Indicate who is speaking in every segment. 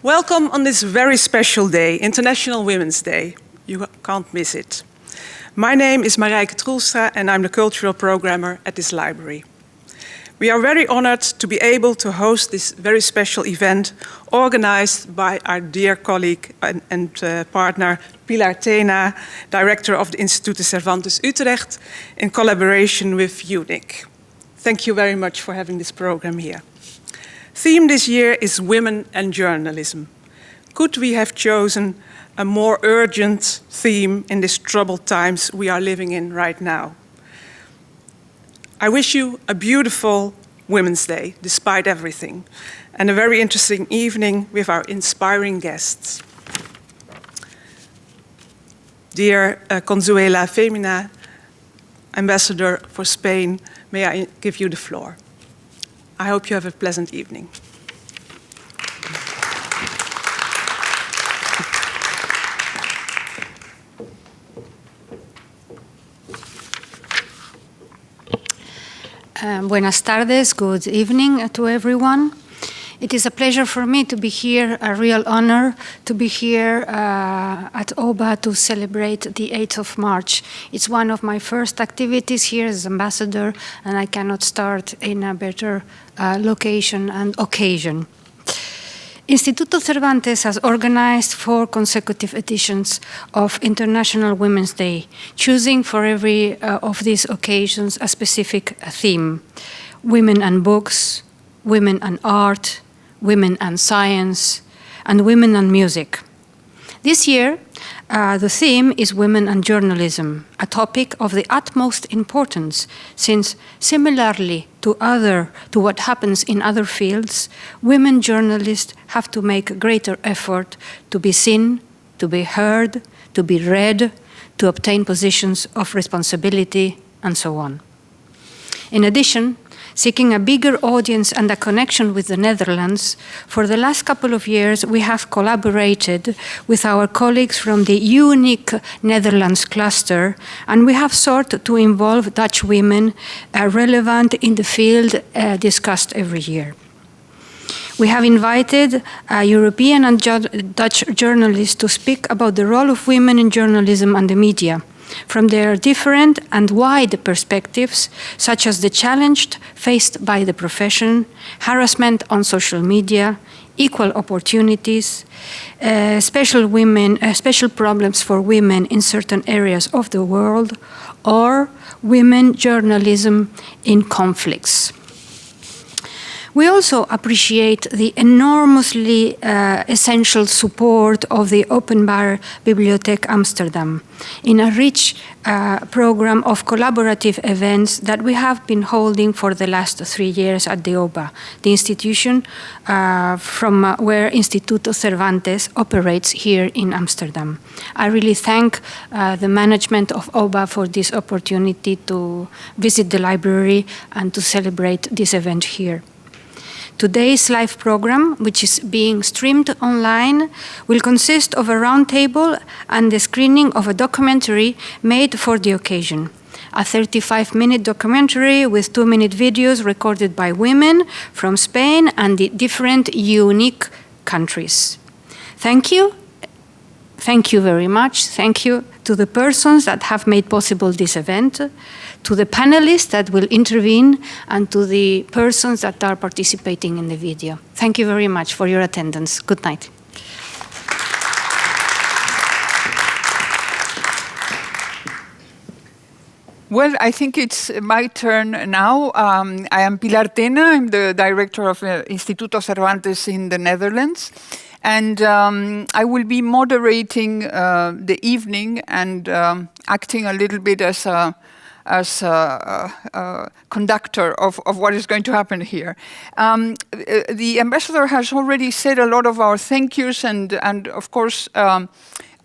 Speaker 1: Welcome on this very special day, International Women's Day. You can't miss it. My name is Marijke Troelstra and I'm the cultural programmer at this library. We are very honored to be able to host this very special event organized by our dear colleague and partner Pilar Tena, director of the Instituto Cervantes Utrecht, in collaboration with UNIC. Thank you very much for having this program here. Theme this year is women and journalism. Could we have chosen a more urgent theme in these troubled times we are living in right now? I wish you a beautiful Women's Day, despite everything, and a very interesting evening with our inspiring guests. Dear Consuela Femina, Ambassador for Spain, may I give you the floor. I hope you have a pleasant evening.
Speaker 2: Buenas tardes, good evening to everyone. It is a pleasure for me to be here, a real honor to be here at OBA to celebrate the 8th of March. It's one of my first activities here as ambassador, and I cannot start in a better location and occasion. Instituto Cervantes has organized 4 consecutive editions of International Women's Day, choosing for every of these occasions a specific theme: women and books, women and art, women and science, and women and music. This year, the theme is women and journalism, a topic of the utmost importance, since similarly to what happens in other fields, women journalists have to make greater effort to be seen, to be heard, to be read, to obtain positions of responsibility, and so on. In addition, seeking a bigger audience and a connection with the Netherlands, for the last couple of years we have collaborated with our colleagues from the UNIC Netherlands cluster, and we have sought to involve Dutch women relevant in the field discussed every year. We have invited European and Dutch journalists to speak about the role of women in journalism and the media, from their different and wide perspectives, such as the challenge faced by the profession, harassment on social media, equal opportunities, special problems for women in certain areas of the world, or women journalism in conflicts. We also appreciate the enormously essential support of the Openbare Bibliotheek Amsterdam in a rich program of collaborative events that we have been holding for the last 3 years at the OBA, the institution from where Instituto Cervantes operates here in Amsterdam. I really thank the management of OBA for this opportunity to visit the library and to celebrate this event here. Today's live program, which is being streamed online, will consist of a roundtable and the screening of a documentary made for the occasion. A 35-minute documentary with 2-minute videos recorded by women from Spain and the different unique countries. Thank you. Thank you very much. Thank you to the persons that have made possible this event, to the panelists that will intervene, and to the persons that are participating in the video. Thank you very much for your attendance. Good night.
Speaker 3: Well, I think it's my turn now. I am Pilar Tena. I'm the director of Instituto Cervantes in the Netherlands. And I will be moderating the evening and acting a little bit as a conductor of what is going to happen here. The ambassador has already said a lot of our thank yous, and of course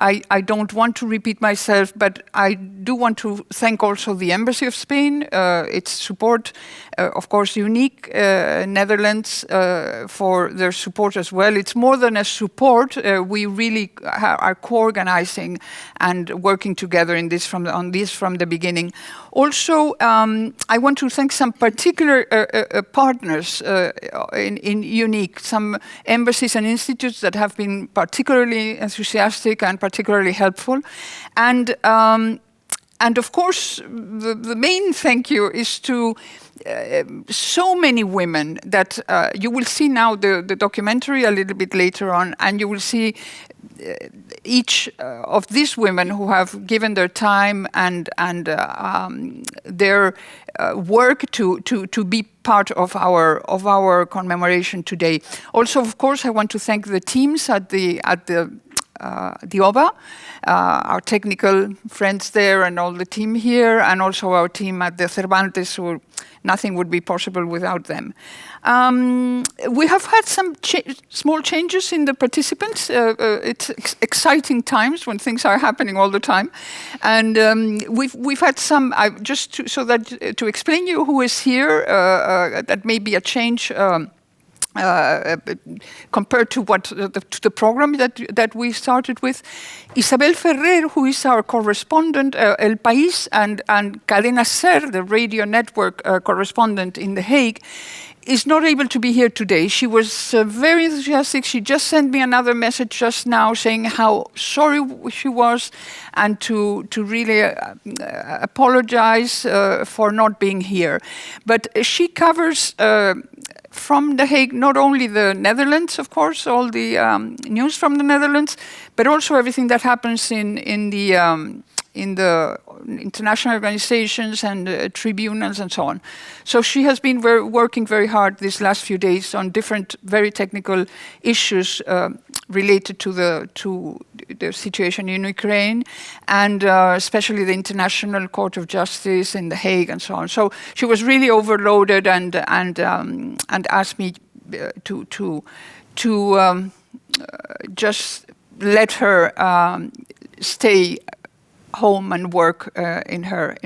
Speaker 3: I don't want to repeat myself, but I do want to thank also the Embassy of Spain, its support, of course, Unique Netherlands for their support as well. It's more than a support. We really are co-organizing and working together on this from the beginning. Also, I want to thank some particular partners in Unique, some embassies and institutes that have been particularly enthusiastic and particularly helpful. And of course, the main thank you is to so many women that you will see now the documentary a little bit later on, and you will see each of these women who have given their time and their work to be part of our commemoration today. Also, of course, I want to thank the teams at the OBA, our technical friends there and all the team here, and also our team at the Cervantes, who nothing would be possible without them. We have had some small changes in the participants. It's exciting times when things are happening all the time. And we've had some, to explain you who is here, that may be a change compared to the program that we started with. Isabel Ferrer, who is our correspondent, El País and Cadena SER, the radio network correspondent in The Hague, is not able to be here today. She was very enthusiastic. She just sent me another message just now saying how sorry she was and to really apologize for not being here. But she covers from The Hague, not only the Netherlands, of course, all the news from the Netherlands, but also everything that happens in the international organizations and tribunals and so on. So she has been working very hard these last few days on different very technical issues related to the situation in Ukraine, and especially the International Court of Justice in The Hague and so on. So she was really overloaded and asked me to just let her stay home and work in her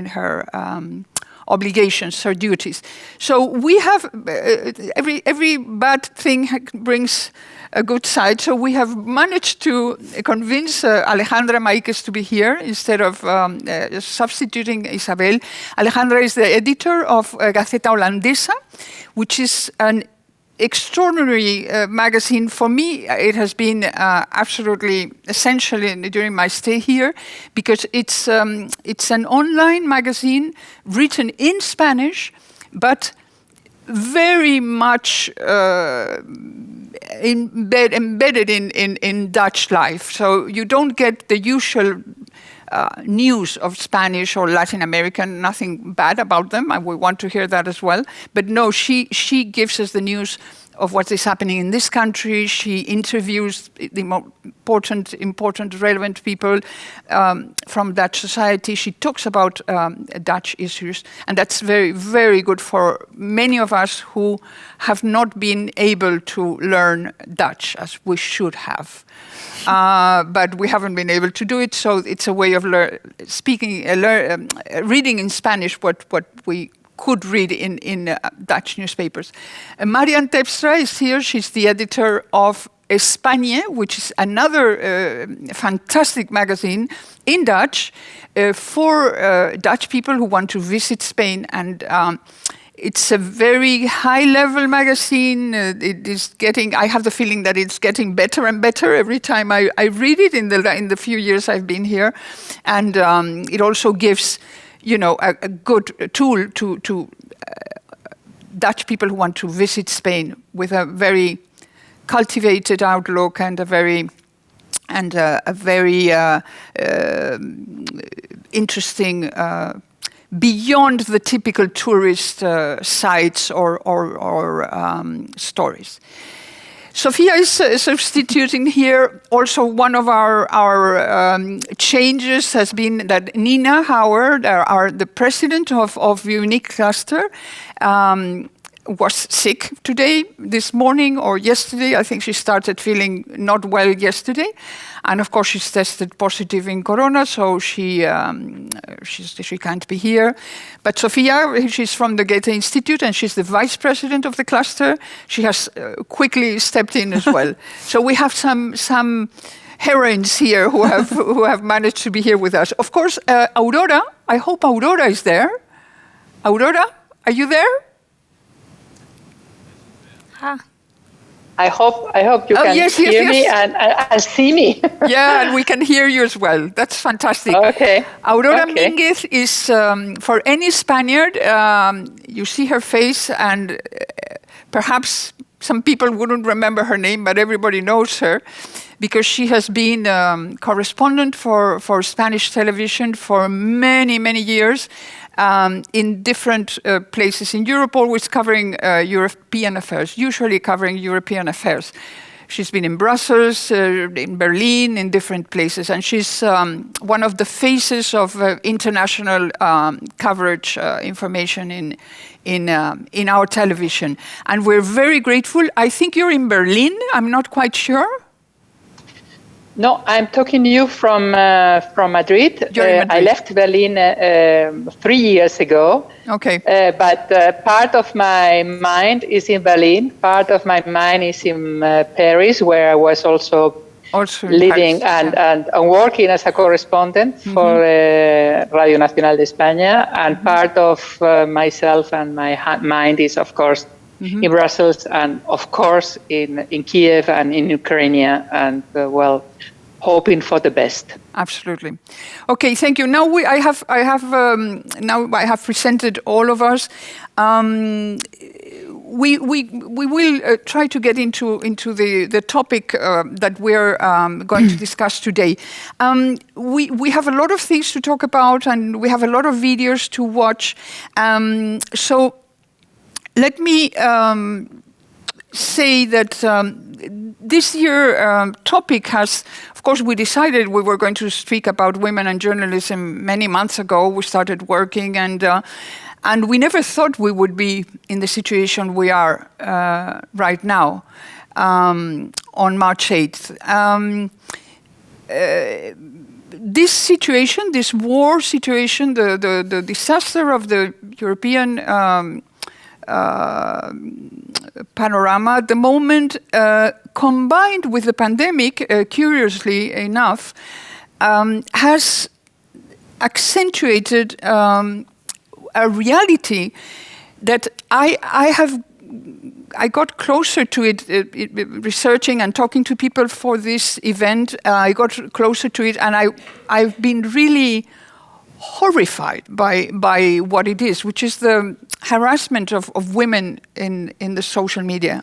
Speaker 3: obligations, her duties. So we have every bad thing brings a good side. So we have managed to convince Alejandra Maíquez to be here instead of substituting Isabel. Alejandra is the editor of Gaceta Holandesa, which is an extraordinary magazine. For me, it has been absolutely essential during my stay here, because it's an online magazine written in Spanish, but very much embedded in Dutch life. So you don't get the usual news of Spanish or Latin American, nothing bad about them, and we want to hear that as well. But no, she gives us the news of what is happening in this country. She interviews the important, relevant people from Dutch society. She talks about Dutch issues, and that's very, very good for many of us who have not been able to learn Dutch as we should have. But we haven't been able to do it, so it's a way of reading in Spanish what we could read in Dutch newspapers. Marian Terpstra is here. She's the editor of España, which is another fantastic magazine in Dutch for Dutch people who want to visit Spain. And it's a very high-level magazine. It is getting, I have the feeling that it's getting better and better every time I read it in the few years I've been here. And it also gives, a good tool to Dutch people who want to visit Spain with a very cultivated outlook and a very interesting, beyond the typical tourist sites or stories. Sophia is substituting here. Also, one of our changes has been that Nina Howard, the president of Unique Cluster, was sick today, this morning, or yesterday. I think she started feeling not well yesterday. And of course, she's tested positive in corona, so she can't be here. But Sofia, she's from the Goethe Institute, and she's the vice president of the cluster. She has quickly stepped in as well. So we have some heroines here who have managed to be here with us. Of course, Aurora. I hope Aurora is there. Aurora, are you there?
Speaker 4: I hope you can hear me and see me.
Speaker 3: Yeah, and we can hear you as well. That's fantastic.
Speaker 4: Okay.
Speaker 3: Aurora Mínguez is, for any Spaniard, you see her face, and perhaps some people wouldn't remember her name, but everybody knows her, because she has been correspondent for Spanish television for many, many years. In different places in Europe, always covering European affairs, usually covering European affairs. She's been in Brussels, in Berlin, in different places, and she's one of the faces of international coverage information in our television. And we're very grateful. I think you're in Berlin. I'm not quite sure.
Speaker 4: No, I'm talking to you from Madrid. I left Berlin 3 years ago.
Speaker 3: Okay.
Speaker 4: But part of my mind is in Berlin. Part of my mind is in Paris, where I was also living and working as a correspondent for Radio Nacional de España. And part of myself and my mind is, of course, in Brussels, and of course in Kiev and in Ukraine, and hoping for the best.
Speaker 3: Absolutely. Okay, thank you. Now I have presented all of us. We will try to get into the topic that we're going to discuss today. We have a lot of things to talk about, and we have a lot of videos to watch. So let me say that this year topic has, of course, we decided we were going to speak about women and journalism many months ago. We started working, and we never thought we would be in the situation we are right now on March 8th. This situation, this war situation, the disaster of the European panorama at the moment, combined with the pandemic, curiously enough, has accentuated a reality that I got closer to it researching and talking to people for this event. I got closer to it, and I've been really horrified by what it is, which is the harassment of women in the social media,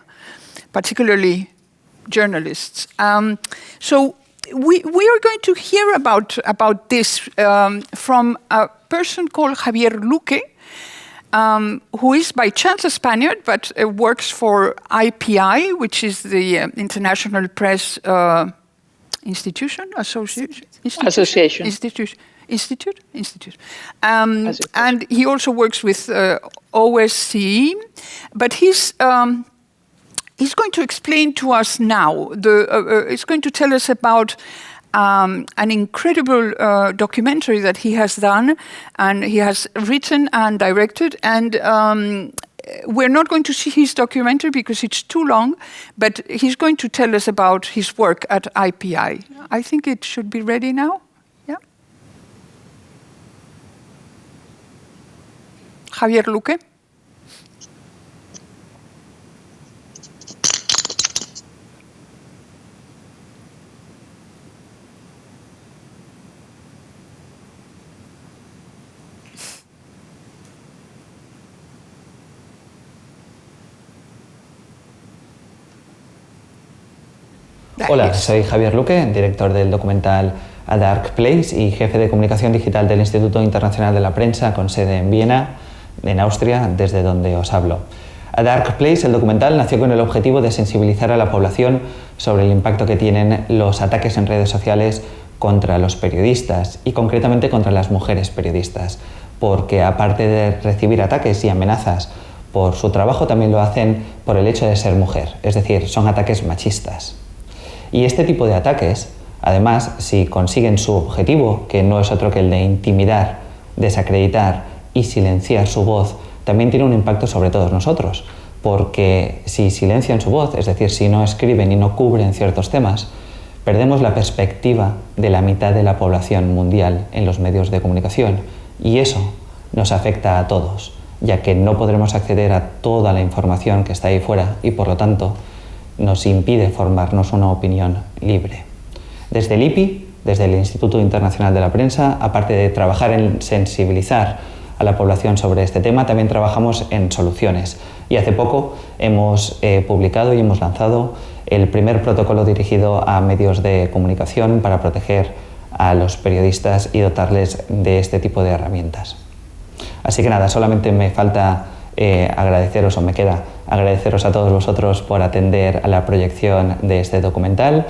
Speaker 3: particularly journalists. So we are going to hear about this from a person called Javier Luque, who is by chance a Spaniard, but works for IPI, which is the International Press Institution. And he also works with OSCE, but he's going to explain to us now. He's going to tell us about an incredible documentary that he has done, and he has written and directed. And we're not going to see his documentary because it's too long, but he's going to tell us about his work at IPI. I think it should be ready now. Javier Luque.
Speaker 5: Hola, soy Javier Luque, director del documental A Dark Place y jefe de comunicación digital del Instituto Internacional de la Prensa con sede en Viena, en Austria, desde donde os hablo. A Dark Place, el documental, nació con el objetivo de sensibilizar a la población sobre el impacto que tienen los ataques en redes sociales contra los periodistas y concretamente contra las mujeres periodistas, porque aparte de recibir ataques y amenazas por su trabajo, también lo hacen por el hecho de ser mujer, es decir, son ataques machistas. Y este tipo de ataques, además, si consiguen su objetivo, que no es otro que el de intimidar, desacreditar y silenciar su voz, también tiene un impacto sobre todos nosotros, porque si silencian su voz, es decir, si no escriben y no cubren ciertos temas, perdemos la perspectiva de la mitad de la población mundial en los medios de comunicación, y eso nos afecta a todos, ya que no podremos acceder a toda la información que está ahí fuera y, por lo tanto, nos impide formarnos una opinión libre. Desde el IPI, desde el Instituto Internacional de la Prensa, aparte de trabajar en sensibilizar a la población sobre este tema, también trabajamos en soluciones. Y hace poco hemos publicado y hemos lanzado el primer protocolo dirigido a medios de comunicación para proteger a los periodistas y dotarles de este tipo de herramientas. Así que nada, solamente me falta agradeceros, o me queda agradeceros a todos vosotros por atender a la proyección de este documental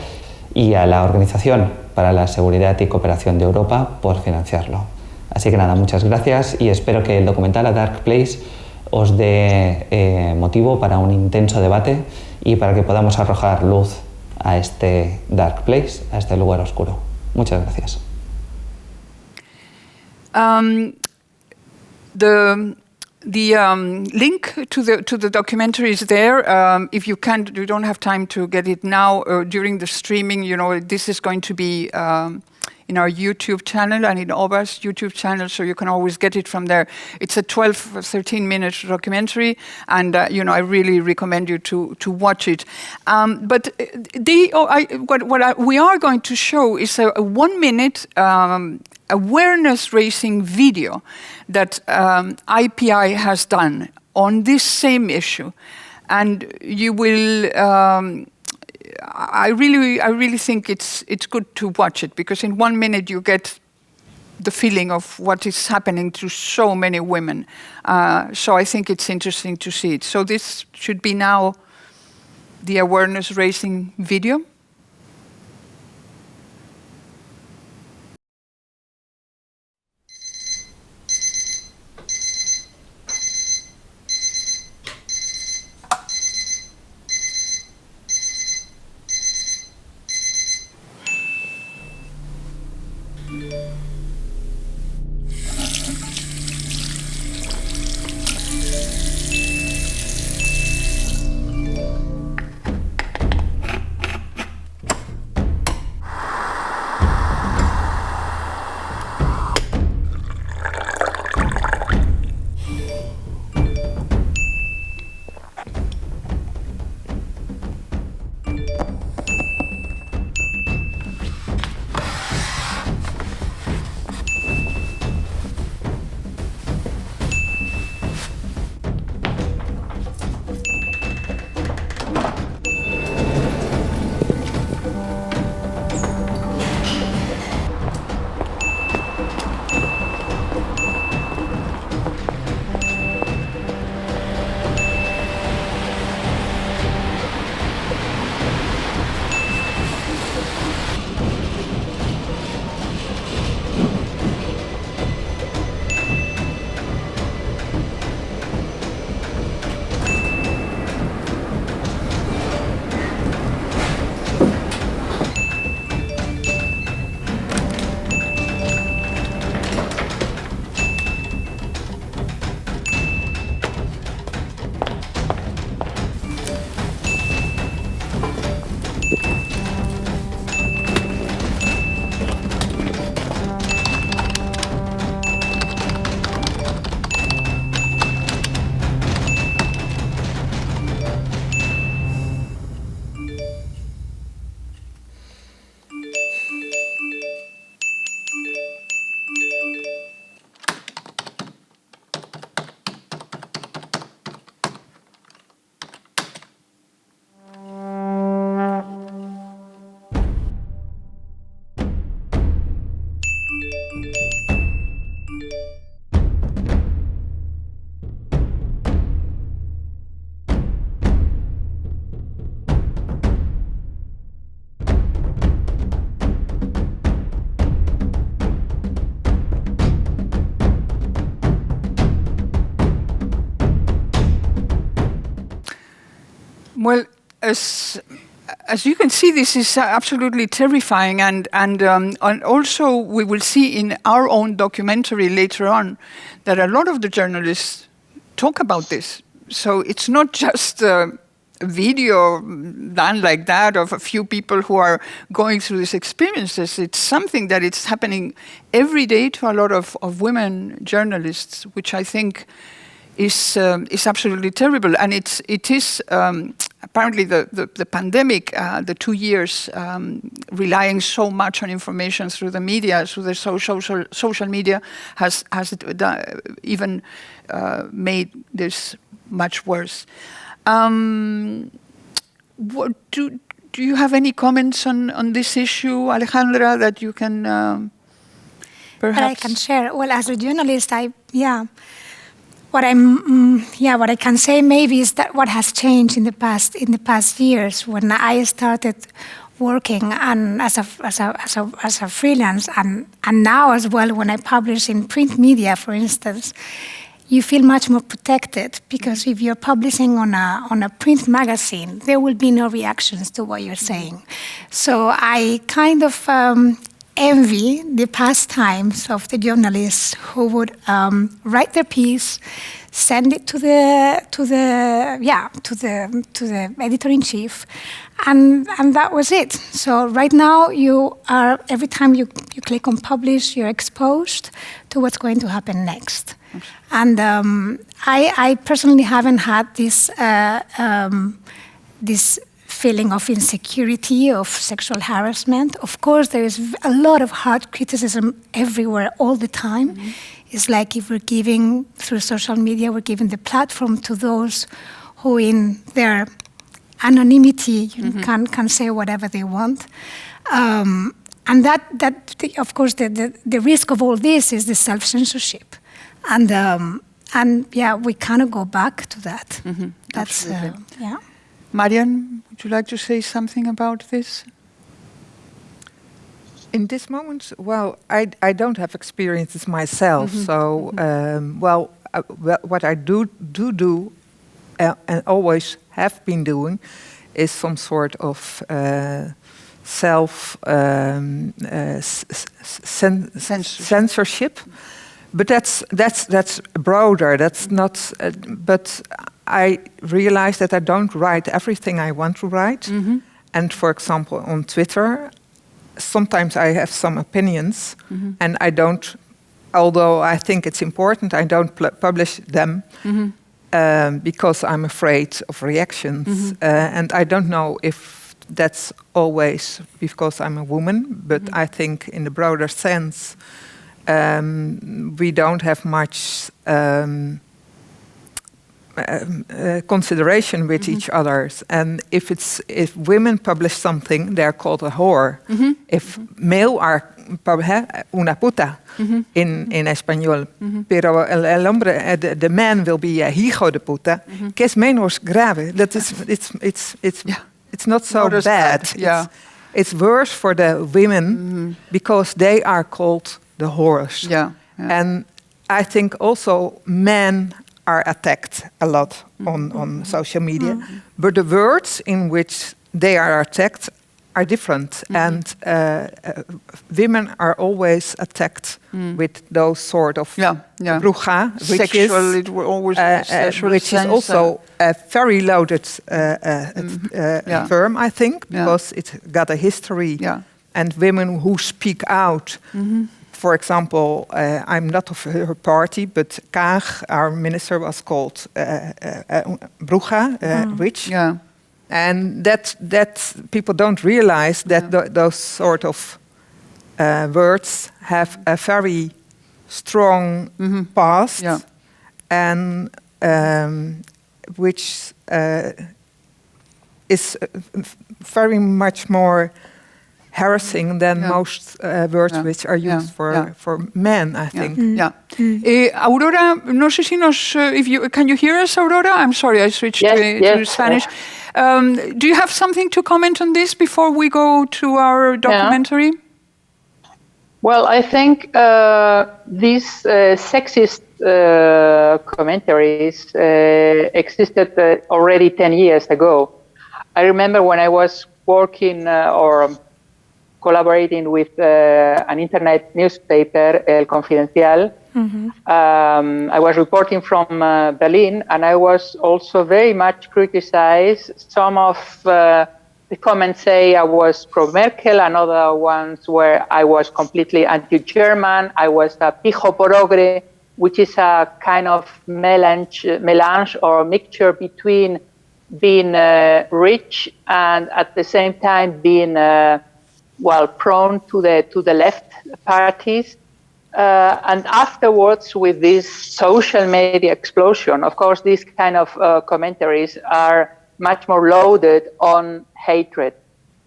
Speaker 5: y a la Organización para la Seguridad y Cooperación de Europa por financiarlo. Así que nada, muchas gracias y espero que el documental A Dark Place os dé motivo para un intenso debate y para que podamos arrojar luz a este dark place, a este lugar oscuro. Muchas gracias.
Speaker 3: The link to the documentary is there. If you don't have time to get it now or during the streaming, this is going to be in our YouTube channel and in Oba's YouTube channel, so you can always get it from there. It's a 12 or 13-minute documentary, and I really recommend you to watch it. But what we are going to show is a 1-minute awareness-raising video that IPI has done on this same issue, and you will. I really think it's good to watch it, because in 1 minute you get the feeling of what is happening to so many women. So I think it's interesting to see it. So this should be now the awareness-raising video. Well, as you can see, this is absolutely terrifying, and also we will see in our own documentary later on that a lot of the journalists talk about this. So it's not just a video done like that of a few people who are going through these experiences. It's something that it's happening every day to a lot of women journalists, which I think is absolutely terrible. And it is apparently the pandemic, the 2 years relying so much on information through the media, through the social media, has even made this much worse. What do you have any comments on this issue, Alejandra, that you can perhaps?
Speaker 6: That I can share. Well, as a journalist, what I can say maybe is that what has changed in the past years when I started working and as a freelance and now as well when I publish in print media, for instance, you feel much more protected because if you're publishing on a print magazine, there will be no reactions to what you're saying. So I kind of envy the pastimes of the journalists who would write their piece, send it to the editor-in-chief, and that was it. So right now every time you click on publish, you're exposed to what's going to happen next. And I personally haven't had this feeling of insecurity, of sexual harassment. Of course, there is a lot of hard criticism everywhere all the time. Mm-hmm. It's like if we're giving, through social media, we're giving the platform to those who in their anonymity can say whatever they want. And of course, the risk of all this is the self-censorship. And we cannot go back to that. Mm-hmm. That's,
Speaker 3: Marian, would you like to say something about this?
Speaker 7: In this moment, well, I don't have experiences myself. Mm-hmm. So, what I do and always have been doing is some sort of censorship. But that's broader. That's not. But I realize that I don't write everything I want to write. Mm-hmm. And for example, on Twitter, sometimes I have some opinions, and I don't. Although I think it's important, I don't publish them because I'm afraid of reactions, and I don't know if that's always because I'm a woman. But I think, in the broader sense, we don't have much consideration with each other. And if women publish something, they're called a whore. If male are una puta in español, pero el hombre, the man will be a hijo de puta, que es menos grave. That is, it's not so bad. It's worse for the women because they are called the whores. And I think also men are attacked a lot on social media, but the words in which they are attacked are different, and women are always attacked with those sort of bruja, which is also a very loaded term, I think, because it got a history, and women who speak out. For example, I'm not of her party, but Kaag, our minister, was called bruja, witch. And that people don't realize that those sort of words have a very strong past, and which is very much more harassing than most words which are used for men, I think.
Speaker 3: Aurora, no sé si can you hear us, Aurora? I'm sorry, I switched to Spanish. Do you have something to comment on this before we go to our documentary?
Speaker 4: Well, I think these sexist commentaries existed already 10 years ago. I remember when I was working or collaborating with an internet newspaper, El Confidencial. I was reporting from Berlin, and I was also very much criticized. Some of the comments say I was pro-Merkel, and other ones where I was completely anti-German. I was a pijo progre, which is a kind of melange or mixture between being rich and at the same time being prone to the left parties. And afterwards, with this social media explosion, of course, these kind of commentaries are much more loaded on hatred.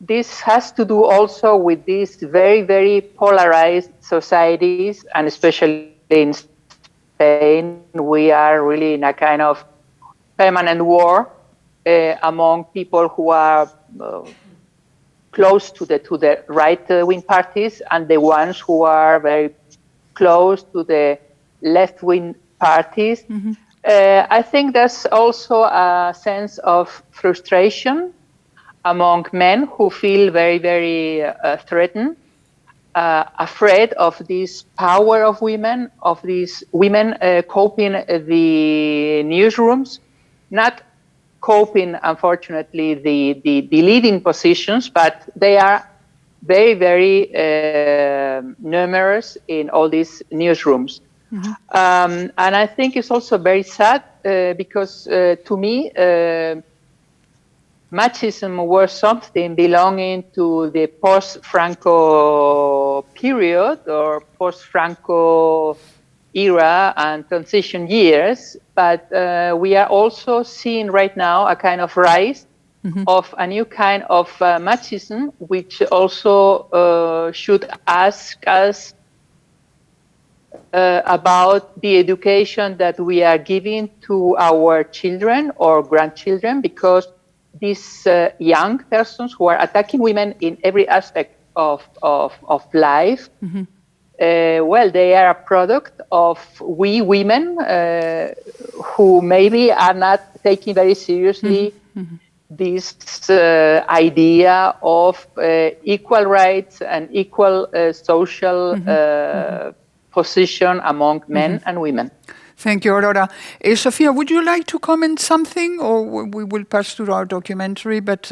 Speaker 4: This has to do also with these very, very polarized societies, and especially in Spain, we are really in a kind of permanent war among people who are close to the right-wing parties and the ones who are very close to the left-wing parties. I think there's also a sense of frustration among men who feel very, very threatened, afraid of this power of women, of these women coping the newsrooms, not coping, unfortunately, the leading positions, but they are very, very numerous in all these newsrooms. And I think it's also very sad because to me, machismo was something belonging to the post-Franco period or post-Franco era and transition years, but we are also seeing right now a kind of rise of a new kind of machism, which also should ask us about the education that we are giving to our children or grandchildren, because these young persons who are attacking women in every aspect of life, they are a product of we women who maybe are not taking very seriously this idea of equal rights and equal social position among men and women.
Speaker 3: Thank you, Aurora. Sofia, would you like to comment something, or we will pass to our documentary? But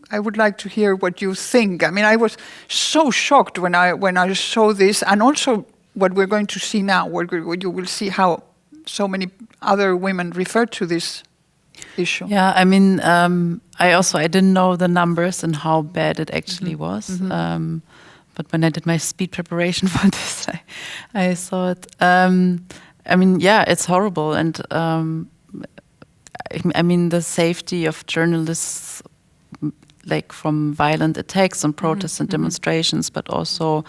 Speaker 3: I would like to hear what you think. I mean, I was so shocked when I saw this, and also what we're going to see now, where you will see how so many other women refer to this issue.
Speaker 8: Yeah, I mean, I didn't know the numbers and how bad it actually was. But when I did my speed preparation for this, I saw it. I mean, yeah, it's horrible. And I mean, the safety of journalists, like from violent attacks on protests and demonstrations, but also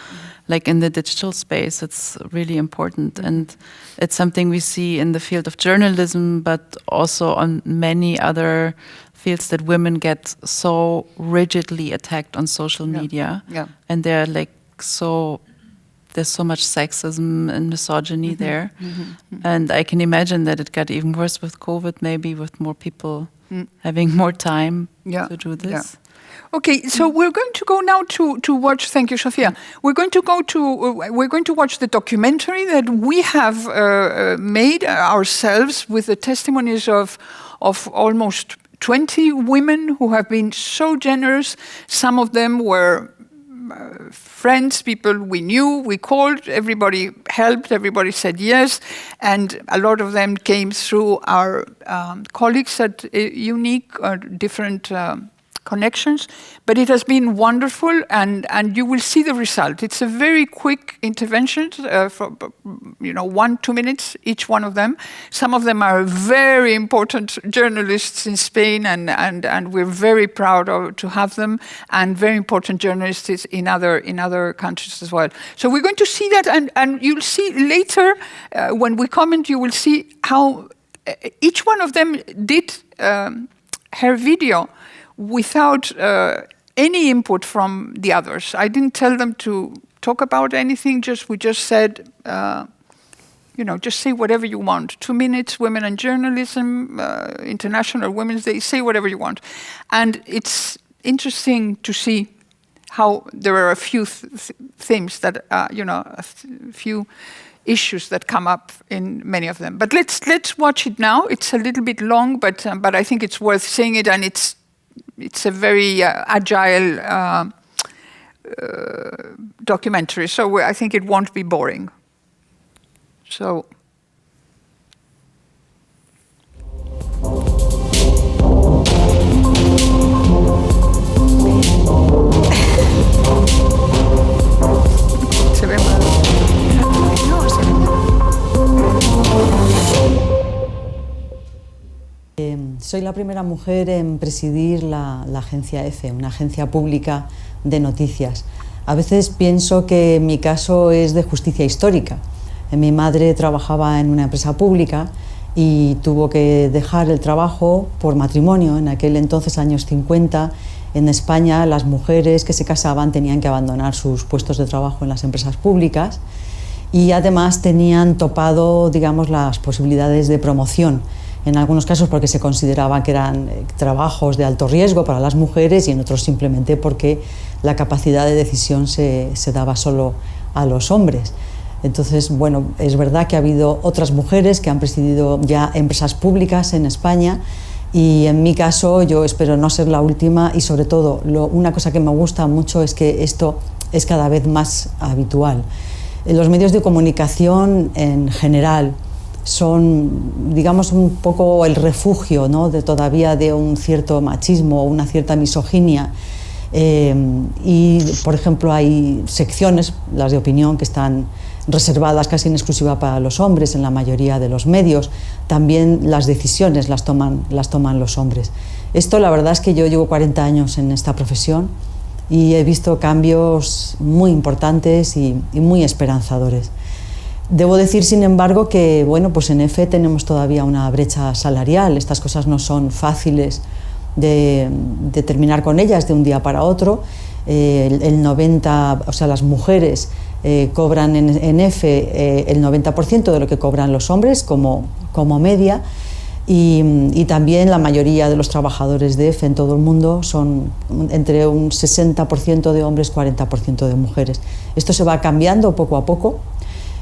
Speaker 8: like in the digital space, it's really important. And it's something we see in the field of journalism, but also on many other fields, that women get so rigidly attacked on social media. And they're like there's so much sexism and misogyny there. And I can imagine that it got even worse with COVID, maybe with more people having more time to do this.
Speaker 3: Okay, so we're going to go now to watch. Thank you, Sofia. We're going to watch the documentary that we have made ourselves with the testimonies of almost 20 women who have been so generous. Some of them were friends, people we knew, we called, everybody helped, everybody said yes, and a lot of them came through our colleagues at Unique, different connections, but it has been wonderful, and you will see the result. It's a very quick intervention, for 1-2 minutes, each one of them. Some of them are very important journalists in Spain, and we're very proud to have them, and very important journalists in other countries as well. So we're going to see that, and you'll see later, when we comment, you will see how each one of them did her video without any input from the others. I didn't tell them to talk about anything, we just said, just say whatever you want. 2 minutes, women and journalism, International Women's Day, say whatever you want. And it's interesting to see how there are a few themes that, a few issues that come up in many of them. But let's watch it now. It's a little bit long, but I think it's worth seeing it, and it's a very agile documentary, so I think it won't be boring. So. Se ve mal.
Speaker 6: No, se ve.
Speaker 9: Soy la primera mujer en presidir la agencia EFE, una agencia pública de noticias. A veces pienso que mi caso es de justicia histórica. Mi madre trabajaba en una empresa pública y tuvo que dejar el trabajo por matrimonio. En aquel entonces, años 50, en España las mujeres que se casaban tenían que abandonar sus puestos de trabajo en las empresas públicas y además tenían topado, digamos, las posibilidades de promoción. En algunos casos porque se consideraba que eran trabajos de alto riesgo para las mujeres y en otros simplemente porque la capacidad de decisión se daba solo a los hombres. Entonces, bueno, es verdad que ha habido otras mujeres que han presidido ya empresas públicas en España y en mi caso yo espero no ser la última y sobre todo una cosa que me gusta mucho es que esto es cada vez más habitual. Los medios de comunicación en general son, digamos, un poco el refugio, ¿no?, todavía de un cierto machismo o una cierta misoginia. Y, por ejemplo, hay secciones, las de opinión, que están reservadas casi en exclusiva para los hombres en la mayoría de los medios. También las decisiones las toman los hombres. Esto, la verdad es que yo llevo 40 años en esta profesión y he visto cambios muy importantes y muy esperanzadores. Debo decir, sin embargo, que bueno, pues en EFE tenemos todavía una brecha salarial. Estas cosas no son fáciles de terminar con ellas de un día para otro. El 90%, o sea, las mujeres cobran en EFE el 90% de lo que cobran los hombres como media y también la mayoría de los trabajadores de EFE en todo el mundo son entre un 60% de hombres, 40% de mujeres. Esto se va cambiando poco a poco.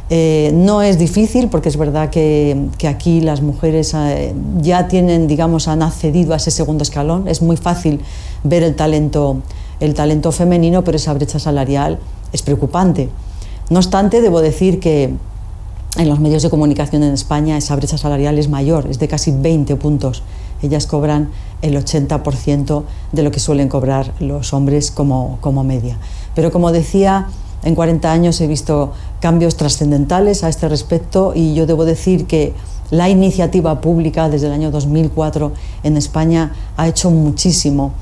Speaker 9: No es difícil porque es verdad que aquí las mujeres ya tienen, digamos, han accedido a ese segundo escalón. Es muy fácil ver el talento femenino, pero esa brecha salarial es preocupante. No obstante, debo decir que en los medios de comunicación en España esa brecha salarial es mayor, es de casi 20 puntos. Ellas cobran el 80% de lo que suelen cobrar los hombres como media. Pero como decía, en 40 años he visto cambios trascendentales a este respecto y yo debo decir que la iniciativa pública desde el año 2004 en España ha hecho muchísimo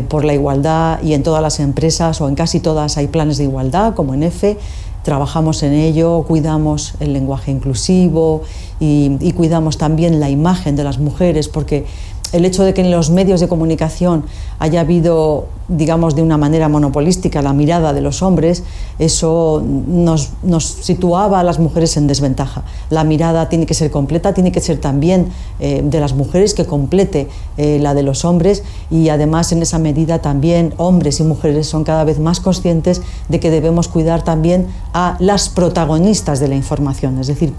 Speaker 9: por la igualdad y en todas las empresas o en casi todas hay planes de igualdad como en EFE. Trabajamos en ello, cuidamos el lenguaje inclusivo y cuidamos también la imagen de las mujeres porque el hecho de que en los medios de comunicación haya habido, digamos, de una manera monopolística la mirada de los hombres, eso nos situaba a las mujeres en desventaja. La mirada tiene que ser completa, tiene que ser también de las mujeres que complete la de los hombres y además en esa medida también hombres y mujeres son cada vez más conscientes de que debemos cuidar también a las protagonistas de la información, es decir,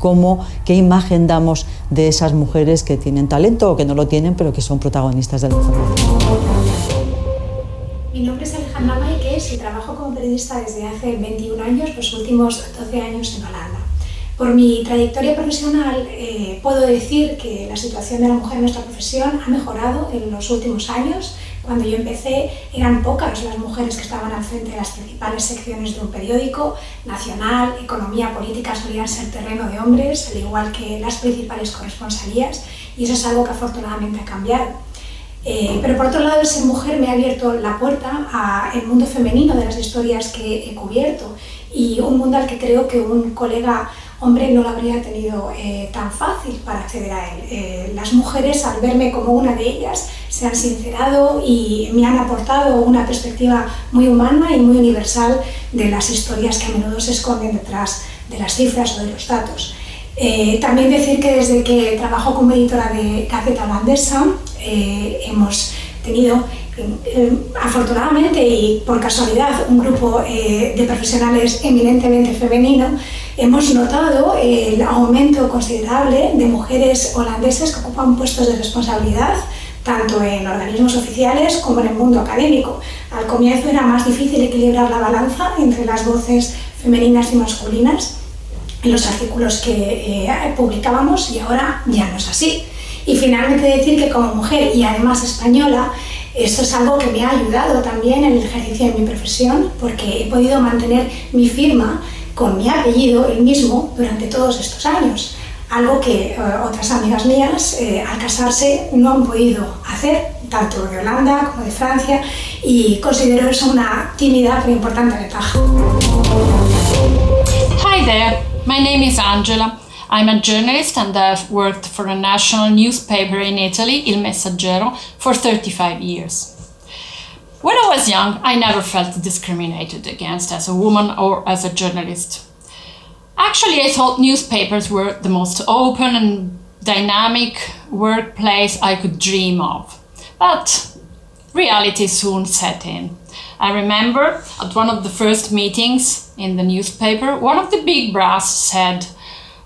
Speaker 9: qué imagen damos de esas mujeres que tienen talento o que no lo tienen, pero que son protagonistas de la información.
Speaker 6: Mi nombre es Alejandra Maikes y trabajo como periodista desde hace 21 años, los últimos 12 años en Holanda. Por mi trayectoria profesional puedo decir que la situación de la mujer en nuestra profesión ha mejorado en los últimos años. Cuando yo empecé eran pocas las mujeres que estaban al frente de las principales secciones de un periódico nacional. Economía, política solían ser terreno de hombres, al igual que las principales corresponsalías, y eso es algo que afortunadamente ha cambiado. Pero por otro lado, el ser mujer me ha abierto la puerta al mundo femenino de las historias que he cubierto y un mundo al que creo que un colega hombre no lo habría tenido tan fácil para acceder a él. Las mujeres, al verme como una de ellas, se han sincerado y me han aportado una perspectiva muy humana y muy universal de las historias que a menudo se esconden detrás de las cifras o de los datos. También decir que desde que trabajo como editora de Gaceta Holandesa hemos tenido afortunadamente y por casualidad un grupo de profesionales eminentemente femenino. Hemos notado el aumento considerable de mujeres holandesas que ocupan puestos de responsabilidad tanto en organismos oficiales como en el mundo académico. Al comienzo era más difícil equilibrar la balanza entre las voces femeninas y masculinas en los artículos que publicábamos y ahora ya no es así. Y finalmente decir que como mujer y además española, esto es algo que me ha ayudado también en el ejercicio de mi profesión porque he podido mantener mi firma con mi apellido, el mismo, durante todos estos años. Algo que otras amigas mías al casarse no han podido hacer, tanto de Holanda como de Francia, y considero eso una tímida pero importante ventaja.
Speaker 10: Hi there, my name is Angela. I'm a journalist and I've worked for a national newspaper in Italy, Il Messaggero, for 35 years. When I was young, I never felt discriminated against as a woman or as a journalist. Actually, I thought newspapers were the most open and dynamic workplace I could dream of. But reality soon set in. I remember at one of the first meetings in the newspaper, one of the big brass said,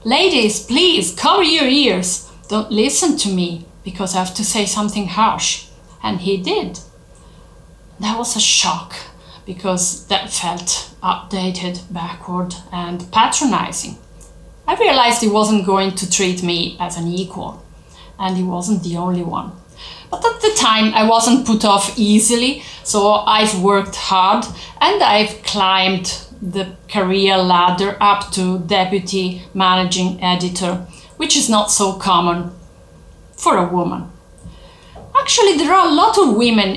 Speaker 10: "Ladies, please cover your ears. Don't listen to me because I have to say something harsh." And he did. That was a shock because that felt outdated, backward, and patronizing. I realized he wasn't going to treat me as an equal, and he wasn't the only one. But at the time, I wasn't put off easily, so I've worked hard and I've climbed the career ladder up to deputy managing editor, which is not so common for a woman. Actually, there are a lot of women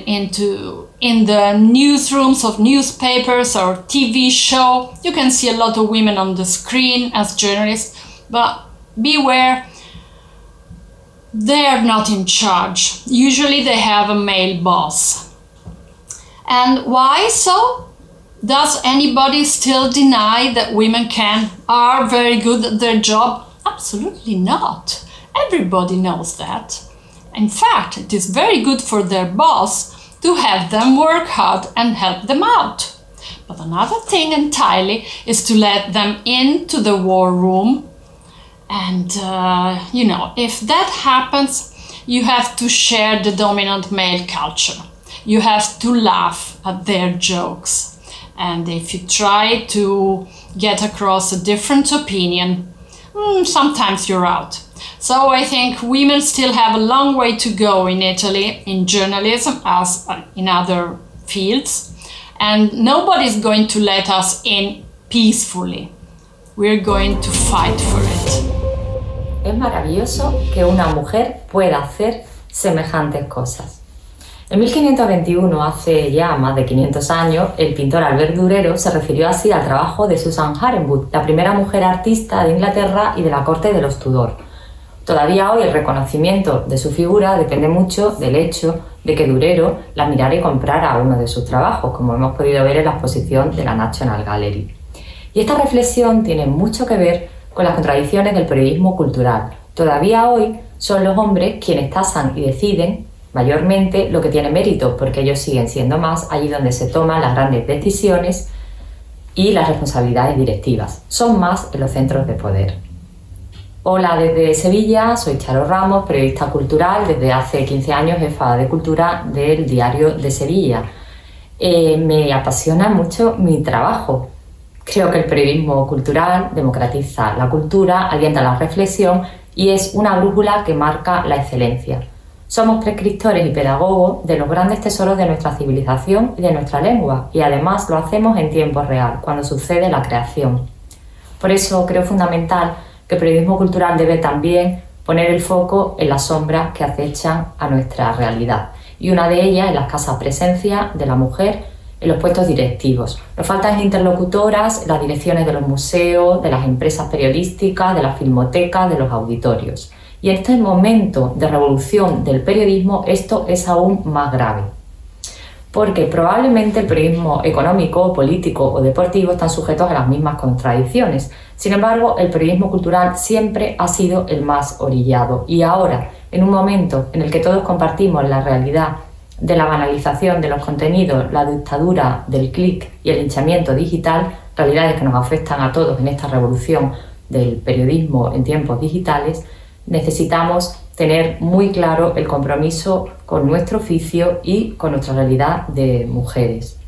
Speaker 10: in the newsrooms of newspapers or TV show. You can see a lot of women on the screen as journalists, but beware, they are not in charge. Usually they have a male boss. And why so? Does anybody still deny that women are very good at their job? Absolutely not. Everybody knows that. In fact, it is very good for their boss to have them work hard and help them out. But another thing entirely is to let them into the war room. And, if that happens, you have to share the dominant male culture. You have to laugh at their jokes. And if you try to get across a different opinion, sometimes you're out. So I think women still have a long way to go in Italy, in journalism as in other fields. And nobody's going to let us in peacefully. We're going to fight for it.
Speaker 11: Es maravilloso que una mujer pueda hacer semejantes cosas. En 1521, hace ya más de 500 años, el pintor Albert Durero se refirió así al trabajo de Susan Harenwood, la primera mujer artista de Inglaterra y de la corte de los Tudor. Todavía hoy el reconocimiento de su figura depende mucho del hecho de que Durero la mirara y comprara uno de sus trabajos, como hemos podido ver en la exposición de la National Gallery. Y esta reflexión tiene mucho que ver con las contradicciones del periodismo cultural. Todavía hoy son los hombres quienes tasan y deciden mayormente lo que tiene mérito, porque ellos siguen siendo más allí donde se toman las grandes decisiones y las responsabilidades directivas. Son más en los centros de poder. Hola desde Sevilla, soy Charo Ramos, periodista cultural, desde hace 15 años jefa de cultura del Diario de Sevilla. Me apasiona mucho mi trabajo. Creo que el periodismo cultural democratiza la cultura, alienta la reflexión y es una brújula que marca la excelencia. Somos prescriptores y pedagogos de los grandes tesoros de nuestra civilización y de nuestra lengua, y además lo hacemos en tiempo real, cuando sucede la creación. Por eso creo fundamental que el periodismo cultural debe también poner el foco en las sombras que acechan a nuestra realidad, y una de ellas es la escasa presencia de la mujer en los puestos directivos. Nos faltan interlocutoras en las direcciones de los museos, de las empresas periodísticas, de las filmotecas, de los auditorios. Y en este momento de revolución del periodismo esto es aún más grave. porque probablemente el periodismo económico, político o deportivo están sujetos a las mismas contradicciones. Sin embargo, el periodismo cultural siempre ha sido el más orillado y ahora, en un momento en el que todos compartimos la realidad de la banalización de los contenidos, la dictadura del clic y el linchamiento digital, realidades que nos afectan a todos en esta revolución del periodismo en tiempos digitales, necesitamos tener muy claro el compromiso con nuestro oficio y con nuestra realidad de mujeres.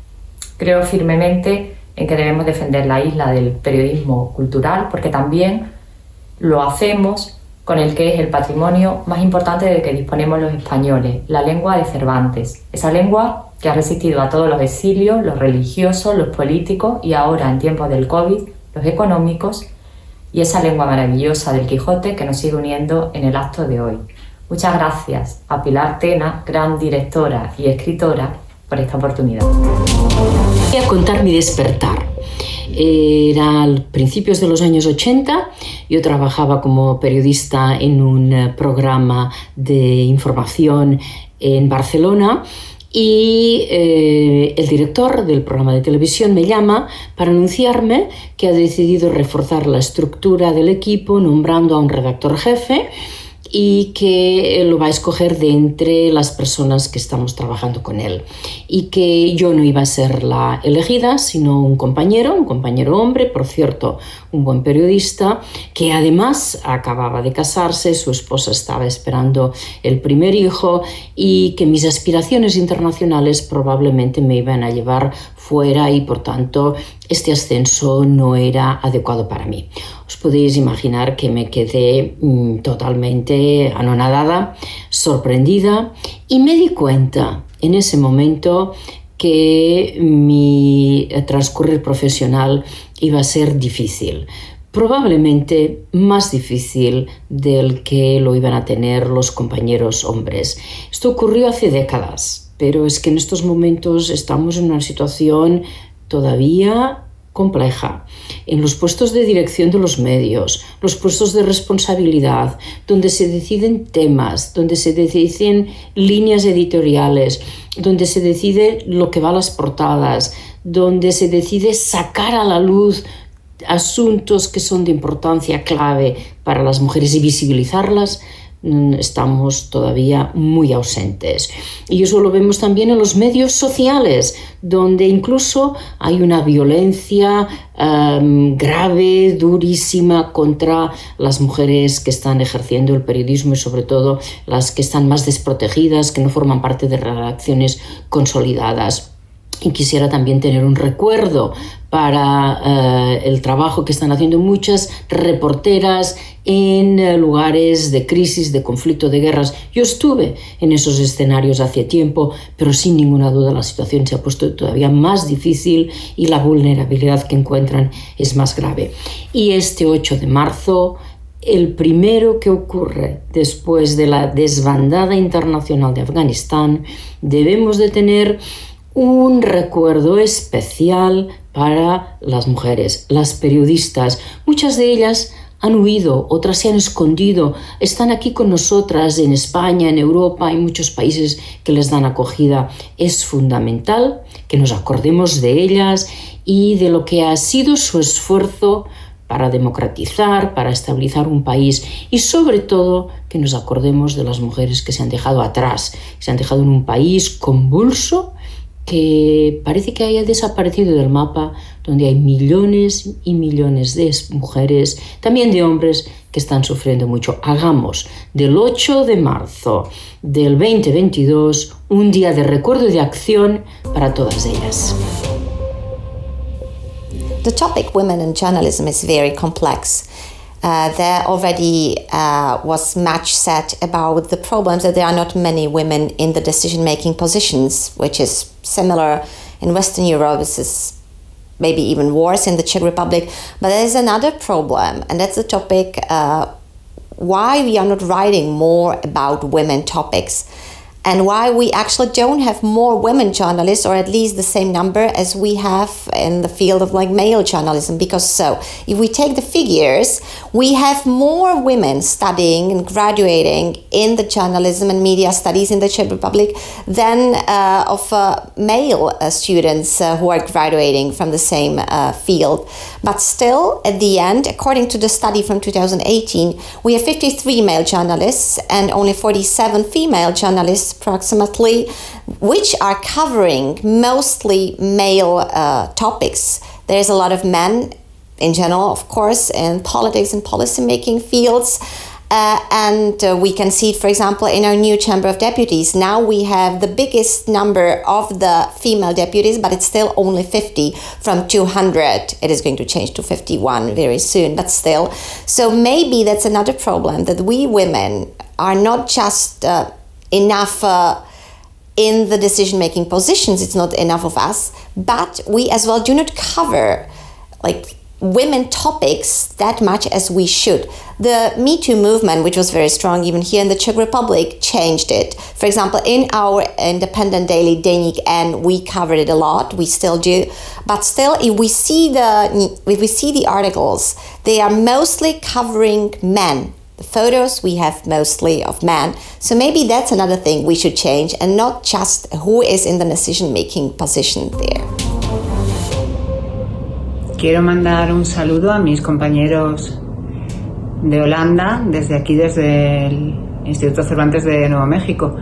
Speaker 11: Creo firmemente en que debemos defender la isla del periodismo cultural porque también lo hacemos con el que es el patrimonio más importante del que disponemos los españoles, la lengua de Cervantes. Esa lengua que ha resistido a todos los exilios, los religiosos, los políticos y ahora, en tiempos del COVID, los económicos, y esa lengua maravillosa del Quijote que nos sigue uniendo en el acto de hoy. Muchas gracias a Pilar Tena, gran directora y escritora, por esta oportunidad.
Speaker 12: Voy a contar mi despertar. Era a principios de los años 80, yo trabajaba como periodista en un programa de información en Barcelona y el director del programa de televisión me llama para anunciarme que ha decidido reforzar la estructura del equipo nombrando a un redactor jefe y que lo va a escoger de entre las personas que estamos trabajando con él y que yo no iba a ser la elegida sino un compañero hombre, por cierto, un buen periodista que además acababa de casarse, su esposa estaba esperando el primer hijo y que mis aspiraciones internacionales probablemente me iban a llevar fuera y por tanto este ascenso no era adecuado para mí. Os podéis imaginar que me quedé totalmente anonadada, sorprendida y me di cuenta en ese momento que mi transcurrir profesional iba a ser difícil. Probablemente más difícil del que lo iban a tener los compañeros hombres. Esto ocurrió hace décadas, pero es que en estos momentos estamos en una situación todavía compleja. En los puestos de dirección de los medios, los puestos de responsabilidad, donde se deciden temas, donde se deciden líneas editoriales, donde se decide lo que va a las portadas, donde se decide sacar a la luz asuntos que son de importancia clave para las mujeres y visibilizarlas, estamos todavía muy ausentes. Y eso lo vemos también en los medios sociales, donde incluso hay una violencia grave, durísima contra las mujeres que están ejerciendo el periodismo y sobre todo las que están más desprotegidas, que no forman parte de redacciones consolidadas. Y quisiera también tener un recuerdo para el trabajo que están haciendo muchas reporteras en lugares de crisis, de conflicto, de guerras. Yo estuve en esos escenarios hace tiempo, pero sin ninguna duda la situación se ha puesto todavía más difícil y la vulnerabilidad que encuentran es más grave. Y este 8 de marzo, el primero que ocurre después de la desbandada internacional de Afganistán, debemos de tener un recuerdo especial para las mujeres, las periodistas. Muchas de ellas han huido, otras se han escondido, están aquí con nosotras en España, en Europa, hay muchos países que les dan acogida. Es fundamental que nos acordemos de ellas y de lo que ha sido su esfuerzo para democratizar, para estabilizar un país y sobre todo que nos acordemos de las mujeres que se han dejado atrás, que se han dejado en un país convulso que parece que haya desaparecido del mapa, donde hay millones y millones de mujeres, también de hombres, que están sufriendo mucho. Hagamos del 8 de marzo del 2022 un día de recuerdo y de acción para todas ellas.
Speaker 13: The topic women in journalism is very complex. There already was much said about the problems that there are not many women in the decision-making positions, which is similar in Western Europe. This is maybe even worse in the Czech Republic. But there is another problem, and that's the topic why we are not writing more about women topics. and why we actually don't have more women journalists, or at least the same number as we have in the field of like male journalism. Because so, if we take the figures, we have more women studying and graduating in the journalism and media studies in the Czech Republic than of male students who are graduating from the same field. But still, at the end, according to the study from 2018, we have 53 male journalists and only 47 female journalists approximately, which are covering mostly male topics. There's a lot of men in general, of course, in politics and policy-making fields. And we can see it, for example, in our new Chamber of Deputies. Now we have the biggest number of the female deputies, but it's still only 50 from 200. It is going to change to 51 very soon, but still. So maybe that's another problem, that we women are not just enough in the decision-making positions. It's not enough of us, but we as well do not cover like women topics that much as we should. The Me Too movement, which was very strong even here in the Czech Republic, changed it. For example, in our independent daily Deník N, we covered it a lot. We still do, but still, if we see the articles, they are mostly covering men. The photos we have mostly of men. So maybe that's another thing we should change, and not just who is in the decision-making position there.
Speaker 14: Quiero mandar un saludo a mis compañeros de Holanda, desde aquí, desde el Instituto Cervantes de Nuevo México.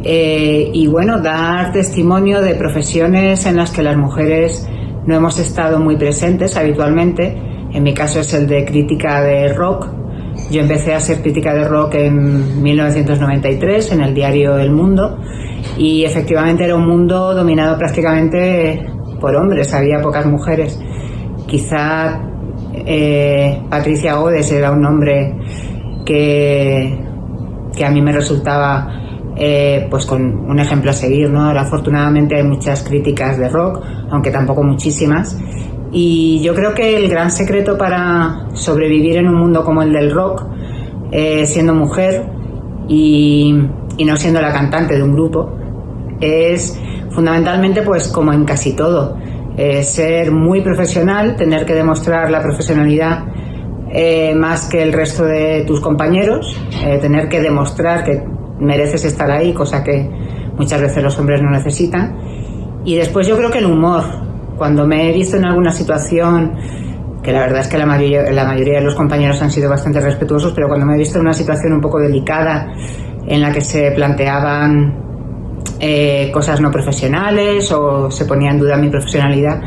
Speaker 14: Y bueno, dar testimonio de profesiones en las que las mujeres no hemos estado muy presentes habitualmente. En mi caso es el de crítica de rock. Yo empecé a ser crítica de rock en 1993 en el diario El Mundo, y efectivamente era un mundo dominado prácticamente por hombres, había pocas mujeres. Quizá Patricia Godes era un nombre que a mí me resultaba pues con un ejemplo a seguir, ¿no? Ahora afortunadamente hay muchas críticas de rock, aunque tampoco muchísimas, y yo creo que el gran secreto para sobrevivir en un mundo como el del rock, siendo mujer y no siendo la cantante de un grupo, es fundamentalmente, pues como en casi todo, ser muy profesional, tener que demostrar la profesionalidad más que el resto de tus compañeros, tener que demostrar que mereces estar ahí, cosa que muchas veces los hombres no necesitan. Y después yo creo que el humor, cuando me he visto en alguna situación, que la verdad es que la mayoría de los compañeros han sido bastante respetuosos, pero cuando me he visto en una situación un poco delicada en la que se planteaban cosas no profesionales o se ponía en duda mi profesionalidad,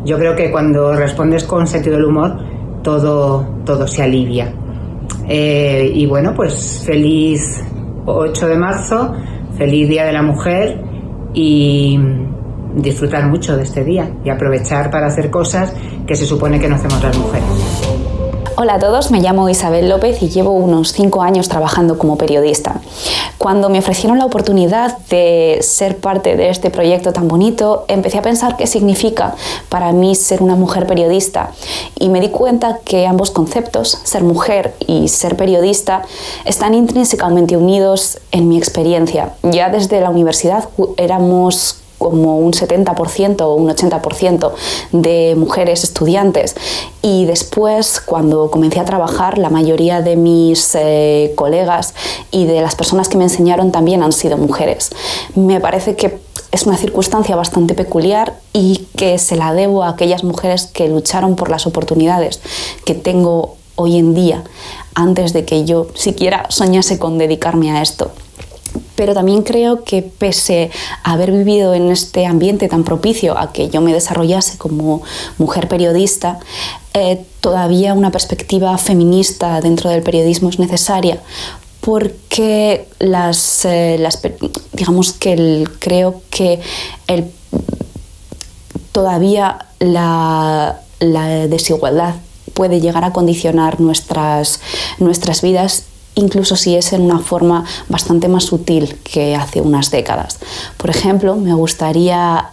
Speaker 14: yo creo que cuando respondes con sentido del humor, todo se alivia. Y bueno, pues feliz 8 de marzo, feliz Día de la Mujer, y disfrutar mucho de este día y aprovechar para hacer cosas que se supone que no hacemos las mujeres.
Speaker 15: Hola a todos, me llamo Isabel López y llevo unos 5 años trabajando como periodista. Cuando me ofrecieron la oportunidad de ser parte de este proyecto tan bonito, empecé a pensar qué significa para mí ser una mujer periodista, y me di cuenta que ambos conceptos, ser mujer y ser periodista, están intrínsecamente unidos en mi experiencia. Ya desde la universidad éramos como un 70% o un 80% de mujeres estudiantes, y después, cuando comencé a trabajar, la mayoría de mis colegas y de las personas que me enseñaron también han sido mujeres. Me parece que es una circunstancia bastante peculiar y que se la debo a aquellas mujeres que lucharon por las oportunidades que tengo hoy en día, antes de que yo siquiera soñase con dedicarme a esto. Pero también creo que, pese a haber vivido en este ambiente tan propicio a que yo me desarrollase como mujer periodista, todavía una perspectiva feminista dentro del periodismo es necesaria, porque digamos que creo que todavía la desigualdad puede llegar a condicionar nuestras vidas, incluso si es en una forma bastante más sutil que hace unas décadas. Por ejemplo, me gustaría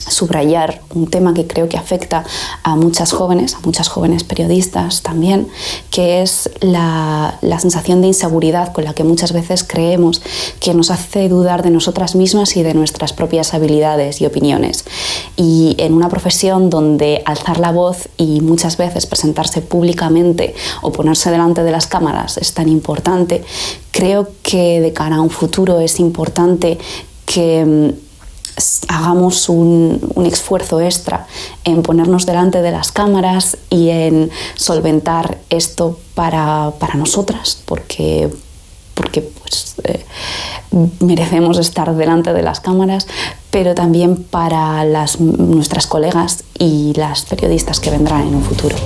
Speaker 15: subrayar un tema que creo que afecta a muchas jóvenes periodistas también, que es la sensación de inseguridad con la que muchas veces creemos, que nos hace dudar de nosotras mismas y de nuestras propias habilidades y opiniones. Y en una profesión donde alzar la voz y muchas veces presentarse públicamente o ponerse delante de las cámaras es tan importante, creo que de cara a un futuro es importante que hagamos un esfuerzo extra en ponernos delante de las cámaras y en solventar esto para nosotras, porque pues, merecemos estar delante de las cámaras, pero también para nuestras colegas y las periodistas que vendrán en un futuro.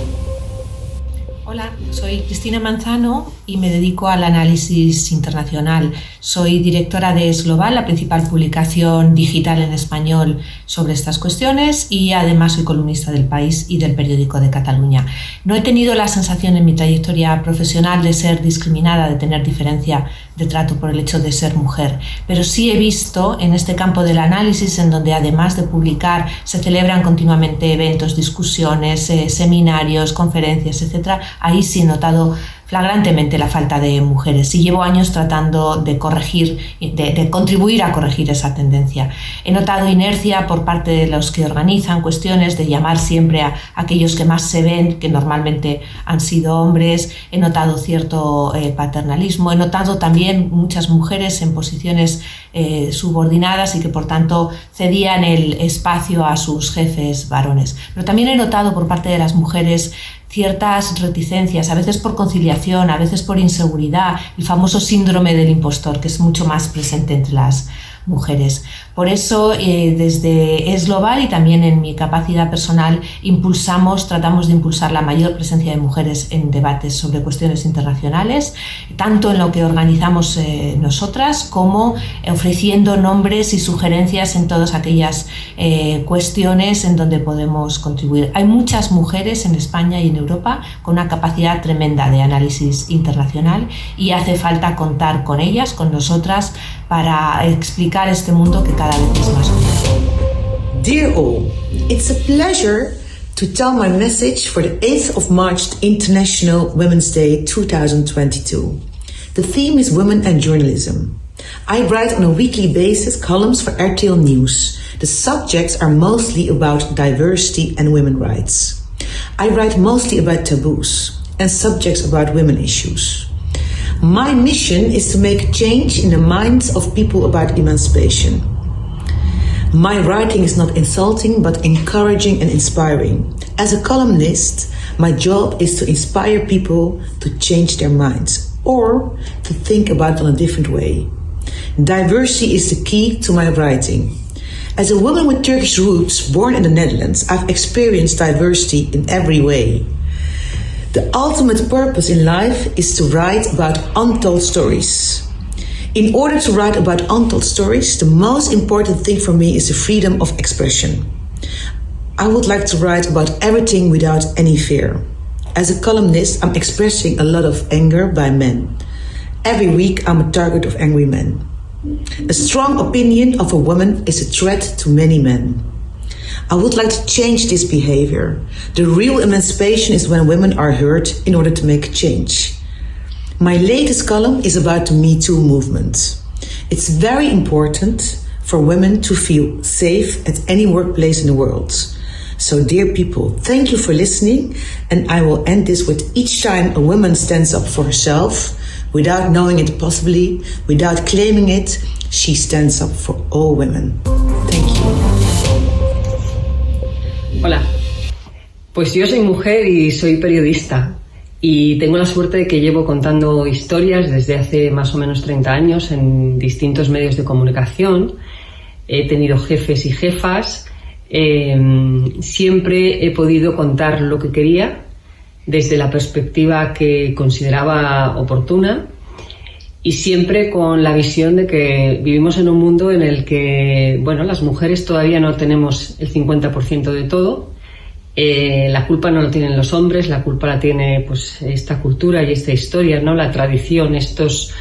Speaker 16: Hola, soy Cristina Manzano y me dedico al análisis internacional. Soy directora de Es Global, la principal publicación digital en español sobre estas cuestiones, y además soy columnista del País y del Periódico de Cataluña. No he tenido la sensación en mi trayectoria profesional de ser discriminada, de tener diferencia de trato por el hecho de ser mujer, pero sí he visto en este campo del análisis, en donde además de publicar se celebran continuamente eventos, discusiones, seminarios, conferencias, etc., ahí sí he notado flagrantemente la falta de mujeres, y llevo años tratando de corregir, de contribuir a corregir esa tendencia. He notado inercia por parte de los que organizan cuestiones, de llamar siempre a aquellos que más se ven, que normalmente han sido hombres. He notado cierto paternalismo. He notado también muchas mujeres en posiciones subordinadas y que por tanto cedían el espacio a sus jefes varones. Pero también he notado por parte de las mujeres ciertas reticencias, a veces por conciliación, a veces por inseguridad, el famoso síndrome del impostor, que es mucho más presente entre las mujeres. Por eso, desde Es Global y también en mi capacidad personal, tratamos de impulsar la mayor presencia de mujeres en debates sobre cuestiones internacionales, tanto en lo que organizamos nosotras, como ofreciendo nombres y sugerencias en todas aquellas cuestiones en donde podemos contribuir. Hay muchas mujeres en España y en Europa con una capacidad tremenda de análisis internacional, y hace falta contar con ellas, con nosotras, para explicar este mundo que cada vez es más complejo.
Speaker 17: Dear all, it's a pleasure to tell my message for the 8th of March, International Women's Day 2022. The theme is women and journalism. I write on a weekly basis columns for RTL News. The subjects are mostly about diversity and women's rights. I write mostly about taboos and subjects about women issues. My mission is to make change in the minds of people about emancipation. My writing is not insulting, but encouraging and inspiring. As a columnist, my job is to inspire people to change their minds or to think about it in a different way. Diversity is the key to my writing. As a woman with Turkish roots born in the Netherlands, I've experienced diversity in every way. The ultimate purpose in life is to write about untold stories. In order to write about untold stories, the most important thing for me is the freedom of expression. I would like to write about everything without any fear. As a columnist, I'm expressing a lot of anger by men. Every week, I'm a target of angry men. A strong opinion of a woman is a threat to many men. I would like to change this behavior. The real emancipation is when women are heard in order to make change. My latest column is about the Me Too movement. It's very important for women to feel safe at any workplace in the world. So, dear people, thank you for listening, and I will end this with each time a woman stands up for herself, without knowing it possibly, without claiming it, she stands up for all women. Thank you.
Speaker 18: Hola, pues yo soy mujer y soy periodista, y tengo la suerte de que llevo contando historias desde hace más o menos 30 años en distintos medios de comunicación. He tenido jefes y jefas, siempre he podido contar lo que quería desde la perspectiva que consideraba oportuna, y siempre con la visión de que vivimos en un mundo en el que, bueno, las mujeres todavía no tenemos el 50% de todo. La culpa no la tienen los hombres, la culpa la tiene pues esta cultura y esta historia, ¿no? La tradición, estos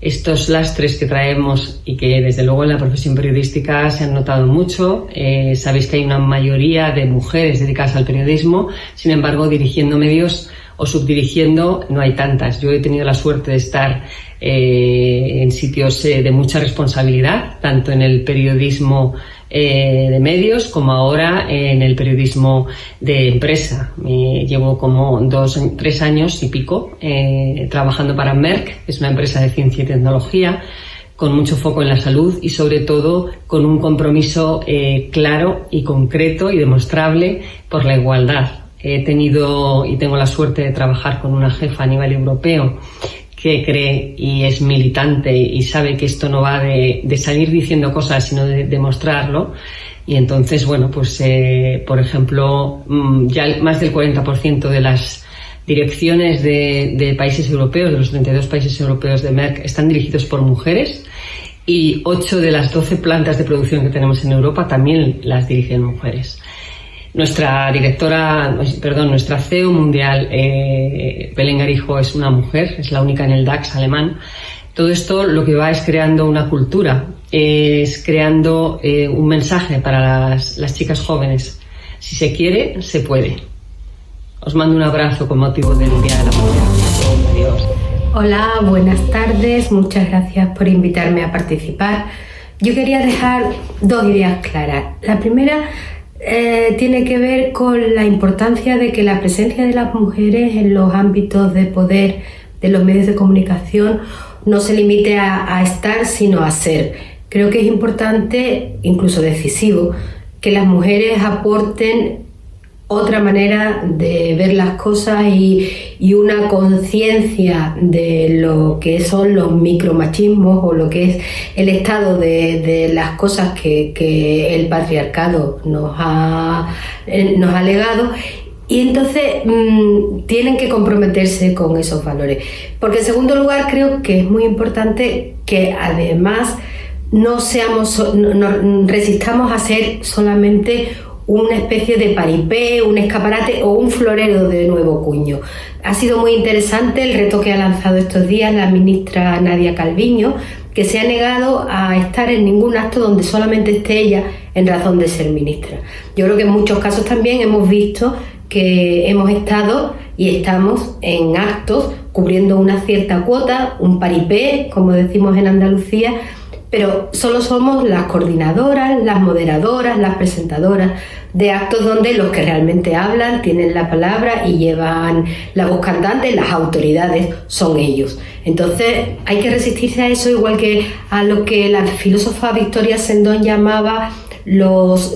Speaker 18: estos lastres que traemos y que desde luego en la profesión periodística se han notado mucho. Sabéis que hay una mayoría de mujeres dedicadas al periodismo, sin embargo dirigiendo medios o subdirigiendo no hay tantas. Yo he tenido la suerte de estar en sitios de mucha responsabilidad, tanto en el periodismo de medios como ahora en el periodismo de empresa. Llevo como 3 años y pico trabajando para Merck, que es una empresa de ciencia y tecnología con mucho foco en la salud y sobre todo con un compromiso claro y concreto y demostrable por la igualdad. He tenido y tengo la suerte de trabajar con una jefa a nivel europeo que cree y es militante y sabe que esto no va de salir diciendo cosas, sino de demostrarlo. Y entonces, bueno, pues por ejemplo, ya más del 40% de las direcciones de países europeos, de los 32 países europeos de Merck, están dirigidos por mujeres, y 8 de las 12 plantas de producción que tenemos en Europa también las dirigen mujeres. Nuestra CEO mundial, Belén Garijo, es una mujer, es la única en el DAX alemán. Todo esto lo que va es creando una cultura, es creando un mensaje para las chicas jóvenes. Si se quiere, se puede. Os mando un abrazo con motivo del Día de la Mujer. Adiós.
Speaker 19: Hola, buenas tardes. Muchas gracias por invitarme a participar. Yo quería dejar 2 ideas claras. La primera tiene que ver con la importancia de que la presencia de las mujeres en los ámbitos de poder de los medios de comunicación no se limite a estar, sino a ser. Creo que es importante, incluso decisivo, que las mujeres aporten otra manera de ver las cosas y una conciencia de lo que son los micromachismos o lo que es el estado de las cosas que el patriarcado nos ha legado. Y entonces tienen que comprometerse con esos valores. Porque en segundo lugar creo que es muy importante que además no resistamos a ser solamente una especie de paripé, un escaparate o un florero de nuevo cuño. Ha sido muy interesante el reto que ha lanzado estos días la ministra Nadia Calviño, que se ha negado a estar en ningún acto donde solamente esté ella en razón de ser ministra. Yo creo que en muchos casos también hemos visto que hemos estado y estamos en actos cubriendo una cierta cuota, un paripé, como decimos en Andalucía, pero solo somos las coordinadoras, las moderadoras, las presentadoras de actos donde los que realmente hablan, tienen la palabra y llevan la voz cantante, las autoridades son ellos. Entonces hay que resistirse a eso, igual que a lo que la filósofa Victoria Sendón llamaba los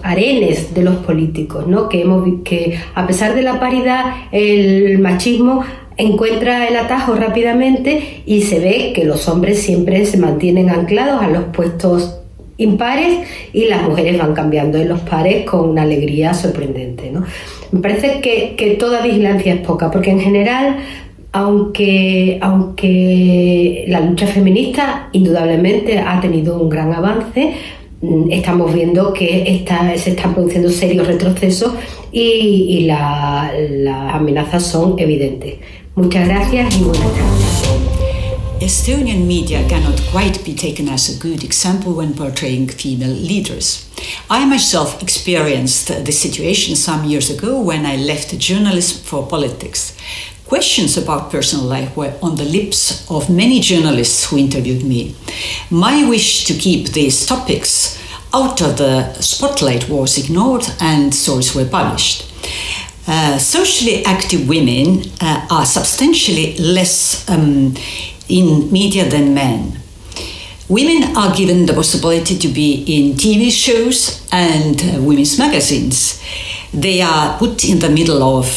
Speaker 19: arenes de los políticos, ¿no? Que a pesar de la paridad, el machismo encuentra el atajo rápidamente y se ve que los hombres siempre se mantienen anclados a los puestos impares y las mujeres van cambiando en los pares con una alegría sorprendente, ¿no? Me parece que toda vigilancia es poca, porque en general, aunque la lucha feminista indudablemente ha tenido un gran avance, estamos viendo que se están produciendo serios retrocesos y las amenazas son evidentes. Muchas gracias y buenas tardes.
Speaker 20: Estonian media cannot quite be taken as a good example when portraying female leaders. I myself experienced this situation some years ago when I left journalism for politics. Questions about personal life were on the lips of many journalists who interviewed me. My wish to keep these topics out of the spotlight was ignored and stories were published. Socially active women are substantially less in media than men. Women are given the possibility to be in TV shows and women's magazines. They are put in the middle of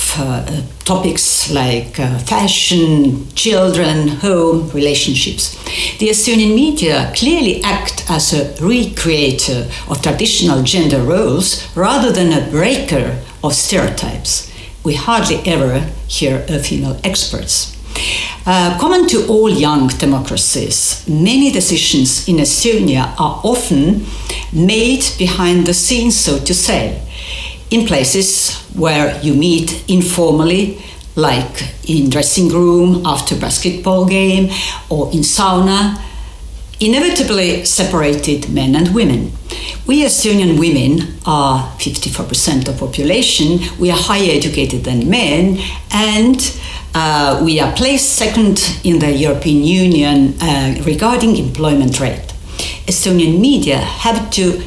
Speaker 20: topics like fashion, children, home, relationships. The Estonian media clearly act as a recreator of traditional gender roles rather than a breaker of stereotypes. We hardly ever hear of female experts. Common to all young democracies, many decisions in Estonia are often made behind the scenes, so to say, in places where you meet informally like in dressing room, after basketball game, or in sauna, inevitably separated men and women. We Estonian women are 54% of population, we are higher educated than men, and we are placed second in the European Union regarding employment rate. Estonian media have to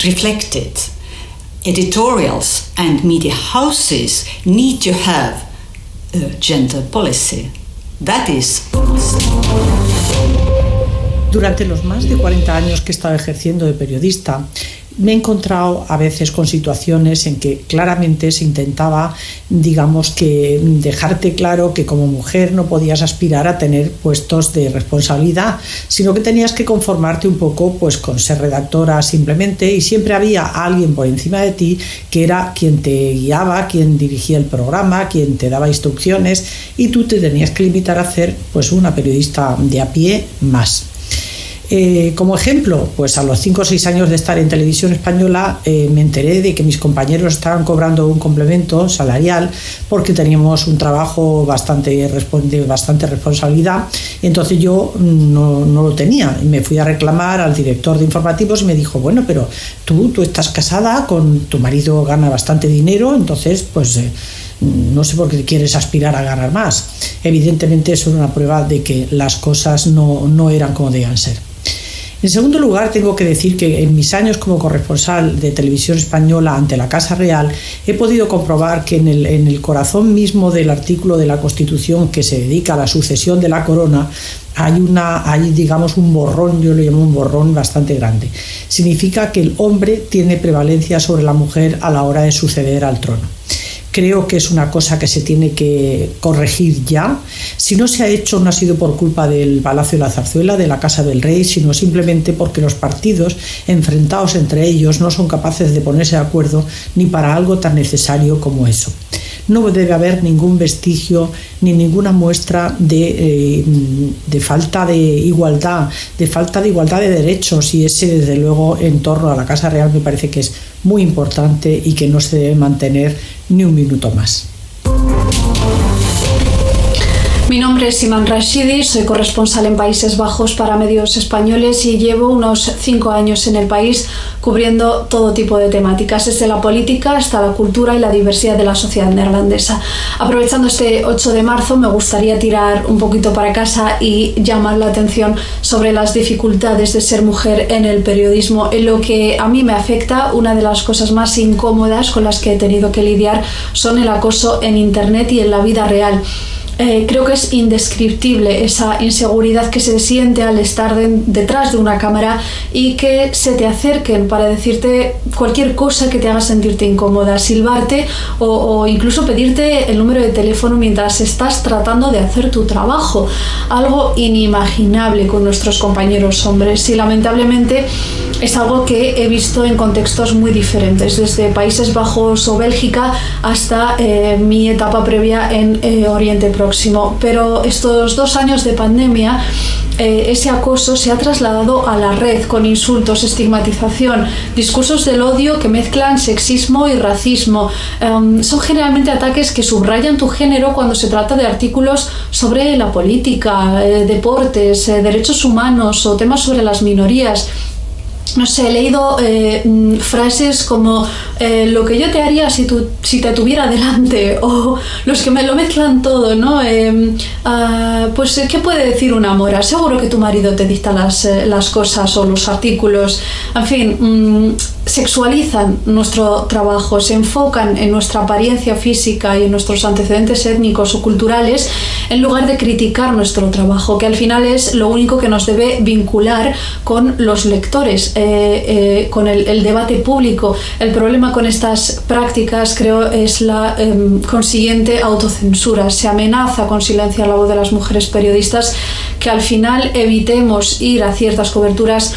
Speaker 20: reflect it. Editorials and media houses need to have a gender policy. That is
Speaker 21: Durante los más de 40 años que he estado ejerciendo de periodista, me he encontrado a veces con situaciones en que claramente se intentaba, digamos, que dejarte claro que como mujer no podías aspirar a tener puestos de responsabilidad, sino que tenías que conformarte un poco pues con ser redactora simplemente, y siempre había alguien por encima de ti que era quien te guiaba, quien dirigía el programa, quien te daba instrucciones, y tú te tenías que limitar a hacer pues una periodista de a pie más. Como ejemplo, pues a los 5 o 6 años de estar en televisión española me enteré de que mis compañeros estaban cobrando un complemento salarial porque teníamos un trabajo de bastante responsabilidad, y entonces yo no lo tenía, y me fui a reclamar al director de informativos y me dijo, bueno, pero tú estás casada, con tu marido gana bastante dinero, entonces pues no sé por qué quieres aspirar a ganar más. Evidentemente eso es una prueba de que las cosas no eran como debían ser. En segundo lugar, tengo que decir que en mis años como corresponsal de televisión española ante la Casa Real he podido comprobar que en el corazón mismo del artículo de la Constitución que se dedica a la sucesión de la corona hay digamos un borrón, yo lo llamo un borrón bastante grande. Significa que el hombre tiene prevalencia sobre la mujer a la hora de suceder al trono. Creo que es una cosa que se tiene que corregir ya. Si no se ha hecho, no ha sido por culpa del Palacio de la Zarzuela, de la Casa del Rey, sino simplemente porque los partidos, enfrentados entre ellos, no son capaces de ponerse de acuerdo ni para algo tan necesario como eso. No debe haber ningún vestigio ni ninguna muestra de falta de igualdad, de derechos, y ese, desde luego, en torno a la Casa Real me parece que es muy importante y que no se debe mantener ni un minuto más.
Speaker 22: Mi nombre es Iman Rashidi, soy corresponsal en Países Bajos para medios españoles y llevo unos 5 años en el país cubriendo todo tipo de temáticas, desde la política hasta la cultura y la diversidad de la sociedad neerlandesa. Aprovechando este 8 de marzo, me gustaría tirar un poquito para casa y llamar la atención sobre las dificultades de ser mujer en el periodismo. En lo que a mí me afecta, una de las cosas más incómodas con las que he tenido que lidiar son el acoso en Internet y en la vida real. Creo que es indescriptible esa inseguridad que se siente al estar detrás de una cámara y que se te acerquen para decirte cualquier cosa que te haga sentirte incómoda, silbarte o incluso pedirte el número de teléfono mientras estás tratando de hacer tu trabajo. Algo inimaginable con nuestros compañeros hombres, y lamentablemente es algo que he visto en contextos muy diferentes, desde Países Bajos o Bélgica hasta mi etapa previa en Oriente Próximo. Pero estos 2 años de pandemia, ese acoso se ha trasladado a la red con insultos, estigmatización, discursos del odio que mezclan sexismo y racismo. Son generalmente ataques que subrayan tu género cuando se trata de artículos sobre la política, deportes, derechos humanos o temas sobre las minorías. No sé, he leído frases como lo que yo te haría si te tuviera delante, o los que me lo mezclan todo, ¿no? Pues, ¿qué puede decir una mora? Seguro que tu marido te dicta las cosas o los artículos. En fin, sexualizan nuestro trabajo, se enfocan en nuestra apariencia física y en nuestros antecedentes étnicos o culturales en lugar de criticar nuestro trabajo, que al final es lo único que nos debe vincular con los lectores, con el debate público. El problema con estas prácticas, creo, es la consiguiente autocensura. Se amenaza con silenciar la voz de las mujeres periodistas, que al final evitemos ir a ciertas coberturas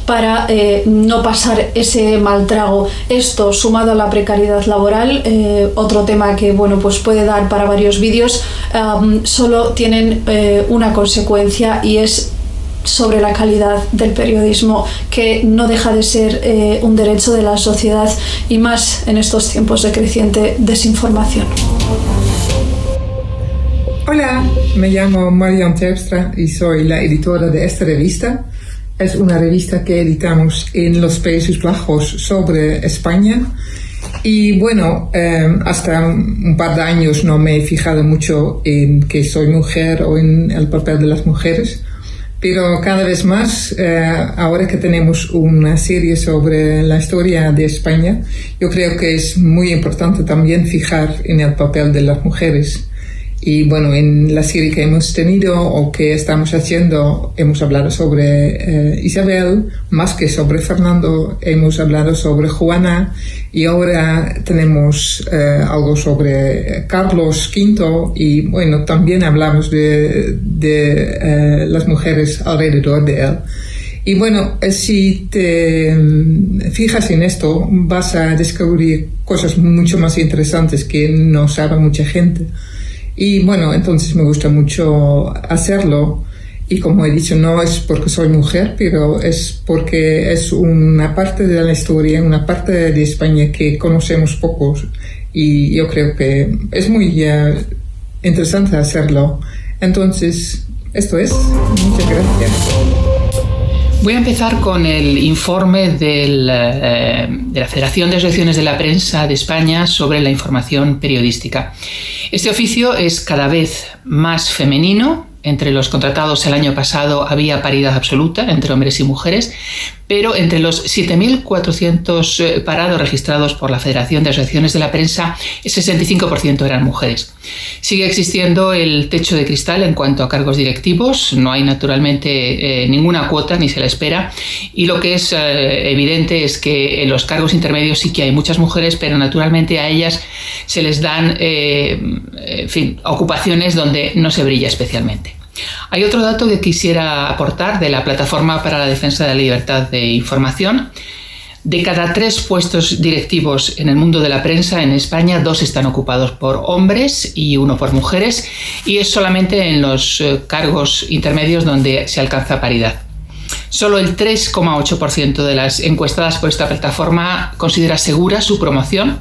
Speaker 22: para no pasar ese mal trago. Esto, sumado a la precariedad laboral, otro tema que pues puede dar para varios vídeos, solo tienen una consecuencia, y es sobre la calidad del periodismo, que no deja de ser un derecho de la sociedad, y más en estos tiempos de creciente desinformación.
Speaker 1: Hola, me llamo Marian Terpstra y soy la editora de esta revista. Es una revista que editamos en los Países Bajos sobre España. Y bueno, hasta un par de años no me he fijado mucho en que soy mujer o en el papel de las mujeres. Pero cada vez más, ahora que tenemos una serie sobre la historia de España, yo creo que es muy importante también fijar en el papel de las mujeres. Y bueno, en la serie que hemos tenido o que estamos haciendo, hemos hablado sobre Isabel, más que sobre Fernando, hemos hablado sobre Juana y ahora tenemos algo sobre Carlos V y bueno, también hablamos de las mujeres alrededor de él. Y bueno, si te fijas en esto, vas a descubrir cosas mucho más interesantes que no sabe mucha gente. Y bueno, entonces me gusta mucho hacerlo y como he dicho, no es porque soy mujer, pero es porque es una parte de la historia, una parte de España que conocemos pocos y yo creo que es muy interesante hacerlo. Entonces, esto es. Muchas gracias.
Speaker 2: Voy a empezar con el informe de la Federación de Asociaciones de la Prensa de España sobre la información periodística. Este oficio es cada vez más femenino. Entre los contratados el año pasado había paridad absoluta entre hombres y mujeres, pero entre los 7.400 parados registrados por la Federación de Asociaciones de la Prensa, el 65% eran mujeres. Sigue existiendo el techo de cristal en cuanto a cargos directivos, no hay naturalmente ninguna cuota ni se la espera, y lo que es evidente es que en los cargos intermedios sí que hay muchas mujeres, pero naturalmente a ellas se les dan ocupaciones donde no se brilla especialmente. Hay otro dato que quisiera aportar de la Plataforma para la Defensa de la Libertad de Información. De cada 3 puestos directivos en el mundo de la prensa en España, 2 están ocupados por hombres y 1 por mujeres, y es solamente en los cargos intermedios donde se alcanza paridad. Solo el 3,8% de las encuestadas por esta plataforma considera segura su promoción.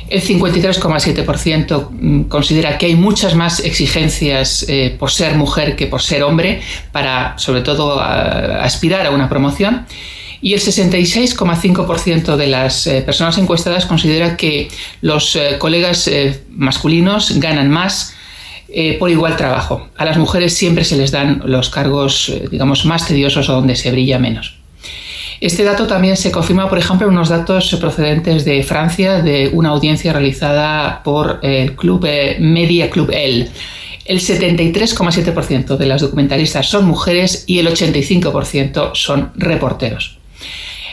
Speaker 2: El 53,7% considera que hay muchas más exigencias por ser mujer que por ser hombre para, sobre todo, aspirar a una promoción. Y el 66,5% de las personas encuestadas considera que los colegas masculinos ganan más por igual trabajo. A las mujeres siempre se les dan los cargos, digamos, más tediosos o donde se brilla menos. Este dato también se confirma, por ejemplo, en unos datos procedentes de Francia de una audiencia realizada por el Club Media Club El. El 73,7% de las documentalistas son mujeres y el 85% son reporteros.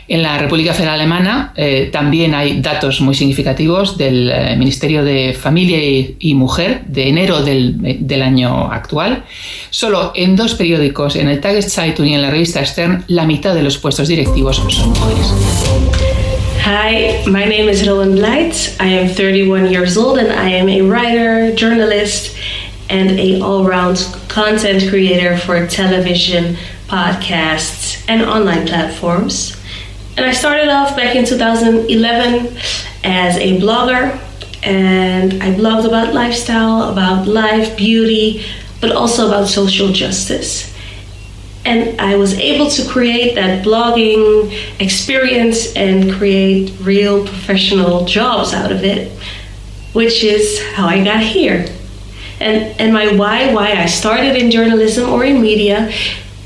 Speaker 2: En la República Federal Alemana también hay datos muy significativos del Ministerio de Familia y Mujer de enero del año actual. Solo en 2 periódicos, en el Tageszeitung y en la revista Stern, la mitad de los puestos directivos son mujeres.
Speaker 23: Hi, my name is Rowan Blight. I am 31 years old and I am a writer, journalist, and an all-round content creator for television, podcasts, and online platforms. And I started off back in 2011 as a blogger, and I blogged about lifestyle, about life, beauty, but also about social justice. And I was able to create that blogging experience and create real professional jobs out of it, which is how I got here. And my why I started in journalism or in media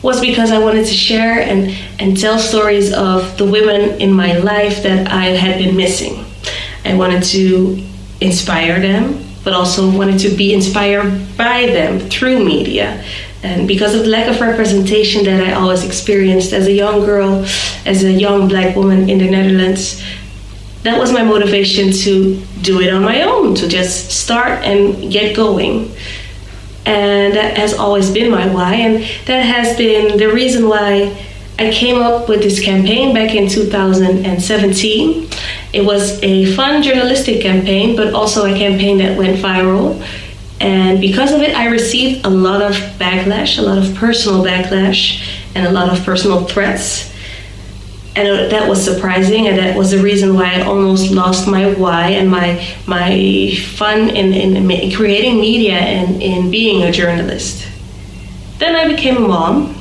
Speaker 23: was because I wanted to share and tell stories of the women in my life that I had been missing. I wanted to inspire them, but also wanted to be inspired by them through media. And because of the lack of representation that I always experienced as a young girl, as a young Black woman in the Netherlands, that was my motivation to do it on my own, to just start and get going. And that has always been my why, and that has been the reason why I came up with this campaign back in 2017. It was a fun journalistic campaign, but also a campaign that went viral. And because of it, I received a lot of backlash, a lot of personal backlash, and a lot of personal threats. and that was surprising, and that was the reason why I almost lost my why and my fun in creating media and in being a journalist. Then I became a mom,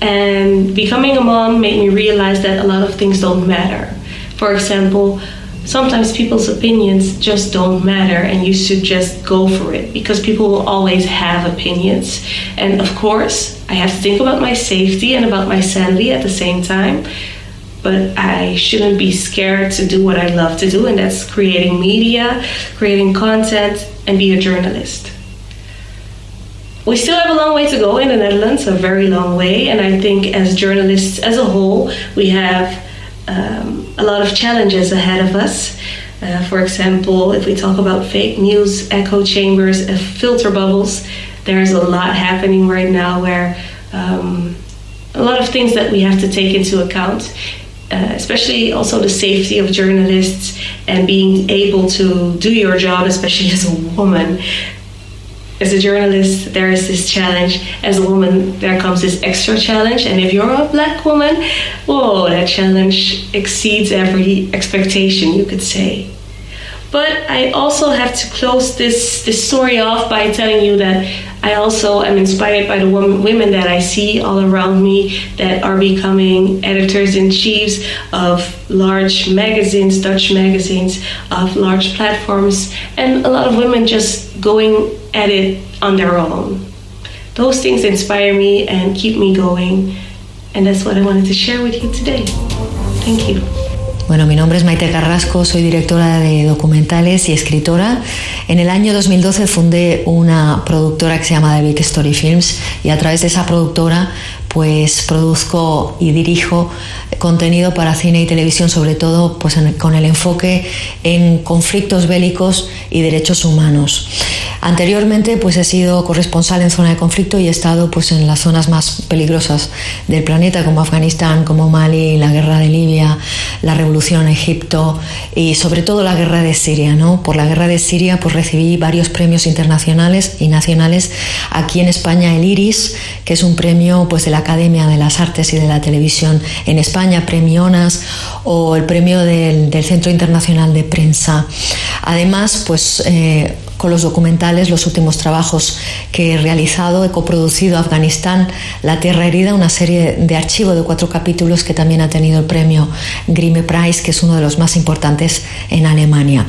Speaker 23: and becoming a mom made me realize that a lot of things don't matter. For example, sometimes people's opinions just don't matter, and you should just go for it, because people will always have opinions. And of course, I have to think about my safety and about my sanity at the same time, but I shouldn't be scared to do what I love to do, and that's creating media, creating content, and be a journalist. We still have a long way to go in the Netherlands, a very long way, and I think as journalists as a whole, we have a lot of challenges ahead of us. For example, if we talk about fake news, echo chambers, filter bubbles, there's a lot happening right now where a lot of things that we have to take into account, especially also the safety of journalists and being able to do your job, especially as a woman. As a journalist, there is this challenge. As a woman, there comes this extra challenge. And if you're a black woman, whoa, that challenge exceeds every expectation, you could say. But I also have to close this story off by telling you that I also am inspired by the women that I see all around me that are becoming editors-in-chiefs of large magazines, Dutch magazines, of large platforms, and a lot of women just going at it on their own. Those things inspire me and keep me going, and that's what I wanted to share with you today. Thank you.
Speaker 4: Bueno, mi nombre es Maite Carrasco, soy directora de documentales y escritora. En el año 2012 fundé una productora que se llama The Big Story Films, y a través de esa productora pues produzco y dirijo contenido para cine y televisión, sobre todo pues con el enfoque en conflictos bélicos y derechos humanos. Anteriormente pues he sido corresponsal en zona de conflicto y he estado pues en las zonas más peligrosas del planeta, como Afganistán, como Mali, la guerra de Libia, la revolución en Egipto y sobre todo la guerra de Siria, ¿no? Por la guerra de Siria pues recibí varios premios internacionales y nacionales. Aquí en España el Iris, que es un premio pues de la Academia de las Artes y de la Televisión en España, Premionas, o el premio del Centro Internacional de Prensa. Además, pues con los documentales, los últimos trabajos que he realizado, he coproducido Afganistán, La Tierra Herida, una serie de archivo de 4 capítulos que también ha tenido el premio Grimme Preis, que es uno de los más importantes en Alemania.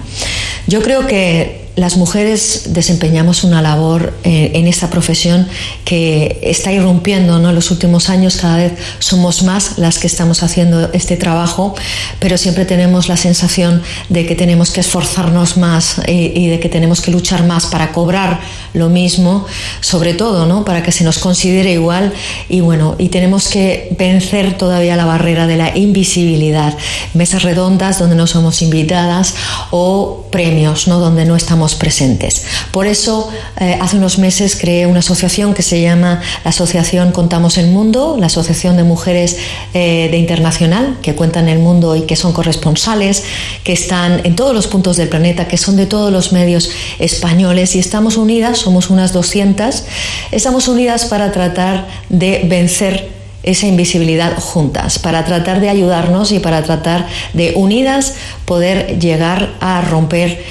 Speaker 4: Yo creo que las mujeres desempeñamos una labor en esta profesión que está irrumpiendo, ¿no? En los últimos años cada vez somos más las que estamos haciendo este trabajo, pero siempre tenemos la sensación de que tenemos que esforzarnos más y de que tenemos que luchar más para cobrar lo mismo, sobre todo, ¿no? Para que se nos considere igual, y bueno, y tenemos que vencer todavía la barrera de la invisibilidad. Mesas redondas donde no somos invitadas o premios, ¿no? Donde no estamos presentes. Por eso, hace unos meses creé una asociación que se llama la Asociación Contamos el Mundo, la Asociación de Mujeres de Internacional, que cuentan el mundo y que son corresponsales, que están en todos los puntos del planeta, que son de todos los medios españoles, y estamos unidas, somos unas 200, estamos unidas para tratar de vencer esa invisibilidad juntas, para tratar de ayudarnos y para tratar de unidas poder llegar a romper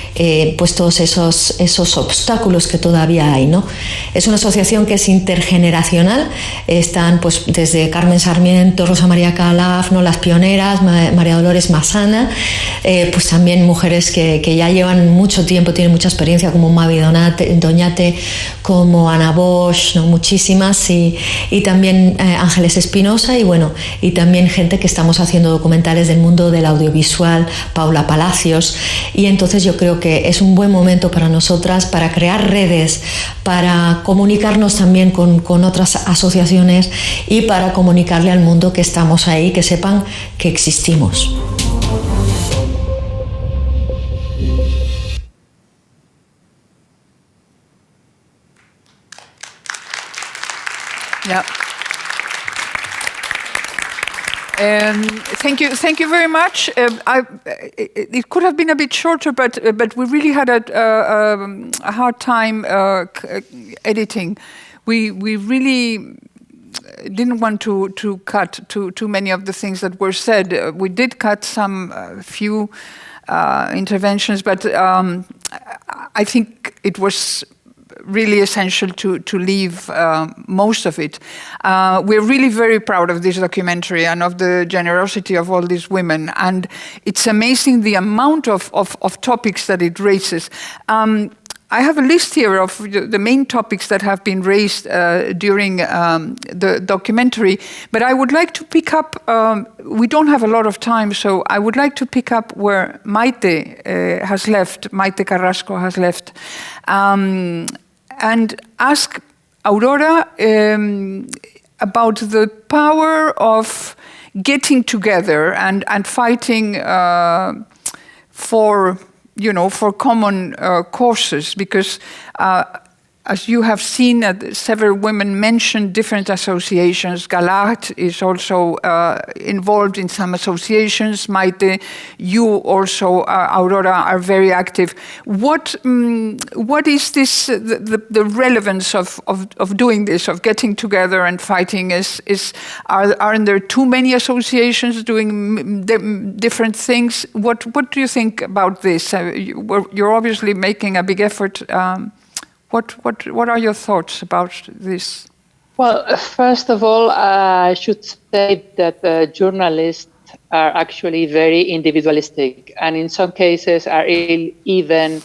Speaker 4: pues todos esos obstáculos que todavía hay, ¿no? Es una asociación que es intergeneracional, están pues desde Carmen Sarmiento, Rosa María Calaf, ¿no? Las pioneras, María Dolores Massana, pues también mujeres que ya llevan mucho tiempo, tienen mucha experiencia, como Mavi Doñate, como Ana Bosch, ¿no? Muchísimas, y también Ángeles Espinosa, y bueno, y también gente que estamos haciendo documentales del mundo del audiovisual, Paula Palacios, y entonces yo creo que es un buen momento para nosotras para crear redes, para comunicarnos también con otras asociaciones y para comunicarle al mundo que estamos ahí, que sepan que existimos.
Speaker 3: Yeah. Thank you very much. It could have been a bit shorter, but we really had a hard time editing. We really didn't want to cut too many of the things that were said. We did cut some few interventions, but I think it was really essential to leave most of it. We're really very proud of this documentary and of the generosity of all these women, and it's amazing the amount of topics that it raises. I have a list here of the main topics that have been raised during the documentary, but I would like to pick up, we don't have a lot of time, so I would like to pick up where Maite has left, Maite Carrasco has left, and ask Aurora about the power of getting together and fighting for common causes, because as you have seen, several women mentioned different associations. Galat is also involved in some associations. Maite, you also, Aurora, are very active. What is this? The relevance of doing this, of getting together and fighting? Aren't there too many associations doing different things? What do you think about this? You're obviously making a big effort. What are your thoughts about this?
Speaker 5: Well, first of all, I should say that journalists are actually very individualistic, and in some cases are even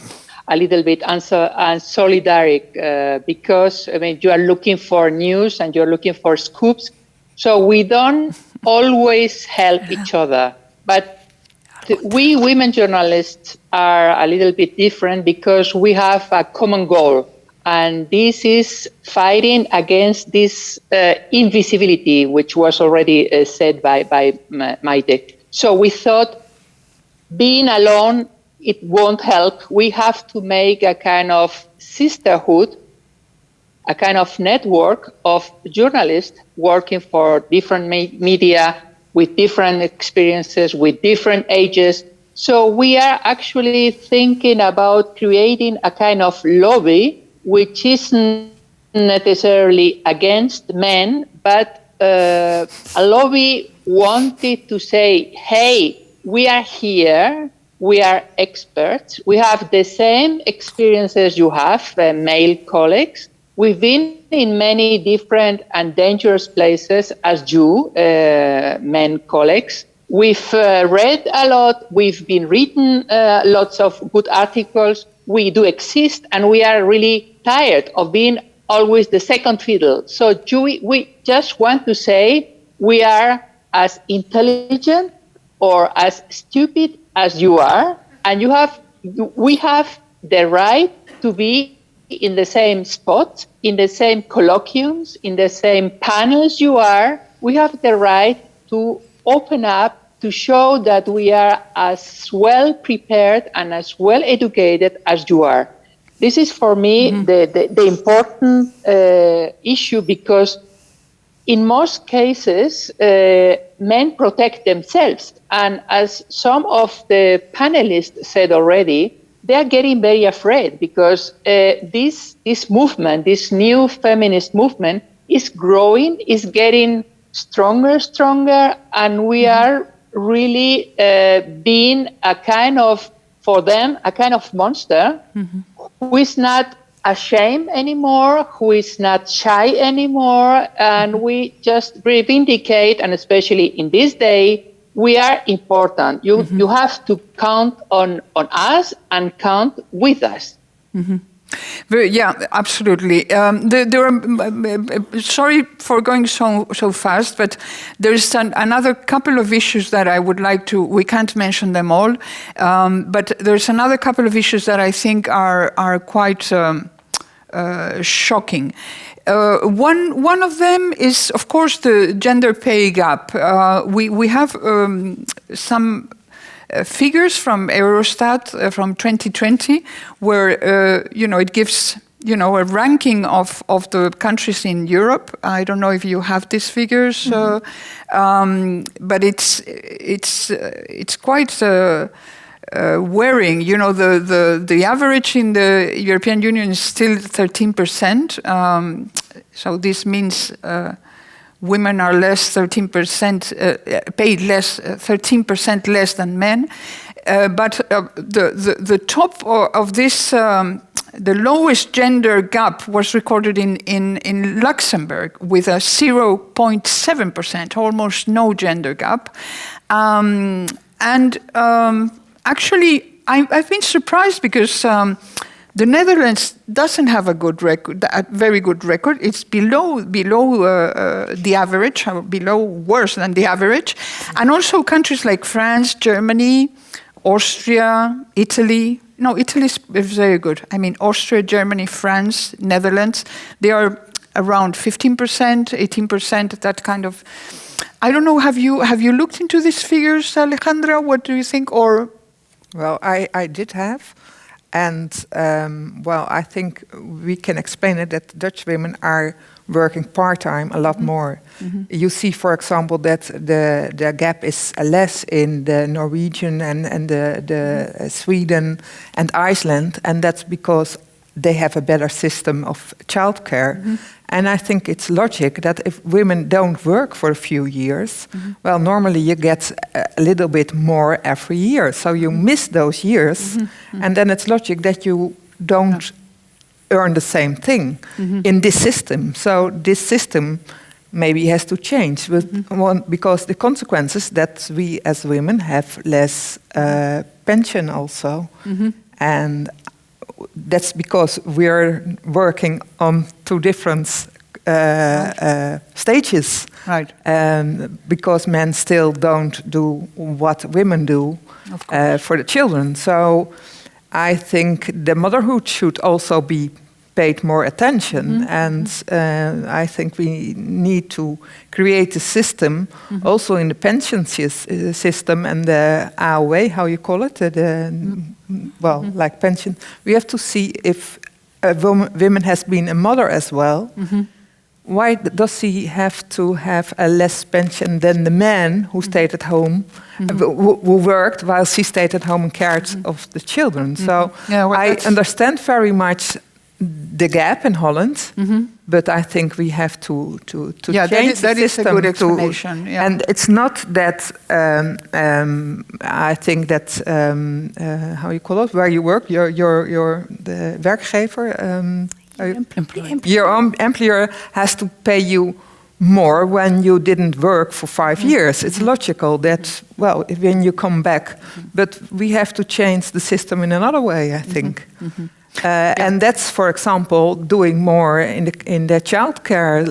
Speaker 5: a little bit unsolidaric because you are looking for news and you're looking for scoops, so we don't always help each other. But we women journalists are a little bit different because we have a common goal, and this is fighting against this invisibility, which was already said by Maite. So we thought being alone, it won't help. We have to make a kind of sisterhood, a kind of network of journalists working for different media, with different experiences, with different ages. So we are actually thinking about creating a kind of lobby which isn't necessarily against men, but a lobby wanted to say, hey, we are here, we are experts, we have the same experiences you have, male colleagues. We've been in many different and dangerous places as you, men colleagues. We've read a lot, we've been reading lots of good articles, we do exist, and we are really tired of being always the second fiddle. So we just want to say we are as intelligent or as stupid as you are, and we have the right to be in the same spot, in the same colloquiums, in the same panels you are. We have the right to open up, to show that we are as well prepared and as well educated as you are. This is for me the important issue, because in most cases, men protect themselves. And as some of the panelists said already, they are getting very afraid because this movement, this new feminist movement, is growing, is getting stronger, and we are really being a kind of, for them, a kind of monster who is not ashamed anymore, who is not shy anymore, and we just vindicate, and especially in this day, we are important. You have to count on us and count with us.
Speaker 3: Yeah, absolutely. There are, sorry for going so fast, but there's another couple of issues that I would like to, we can't mention them all, but there's another couple of issues that I think are quite shocking. One of them is, of course, the gender pay gap. We have some figures from Eurostat from 2020, where it gives a ranking of the countries in Europe. I don't know if you have these figures, but it's quite worrying. The average in the European Union is still 13%. So this means women are less 13% paid less 13% less than men. But the top of this, the lowest gender gap was recorded in Luxembourg with a 0.7%, almost no gender gap. Actually, I've been surprised because the Netherlands doesn't have a good record, a very good record. It's below the average, worse than the average. And also countries like France, Germany, Austria, Italy. No, Italy is very good. I mean, Austria, Germany, France, Netherlands, they are around 15%, 18%, that kind of. I don't know, have you looked into these figures, Alejandra? What do you think? Or
Speaker 1: well, I did have. And, I think we can explain it that Dutch women are working part-time a lot more. Mm-hmm. You see, for example, that the gap is less in the Norwegian and the Sweden and Iceland, and that's because they have a better system of childcare. Mm-hmm. And I think it's logic that if women don't work for a few years, well, normally you get a little bit more every year. So you miss those years, and then it's logic that you don't earn the same thing in this system. So this system maybe has to change, because the consequences that we as women have less pension also. And that's because we're working on two different stages.
Speaker 3: Right.
Speaker 1: Because men still don't do what women do for the children. So I think the motherhood should also be paid more attention. And I think we need to create a system also in the pension system and the AOW, how you call it, like pension. We have to see if a woman has been a mother as well. Why does she have to have a less pension than the man who stayed at home, who worked while she stayed at home and cared of the children? So I understand very much the gap in Holland, but I think we have to change the system. That is a good explanation. And it's not that I think that how you call it, where you work, your the werkgever, your employer has to pay you more when you didn't work for 5 years. It's logical that, well, when you come back, but we have to change the system in another way, I think. And that's, for example, doing more in the childcare,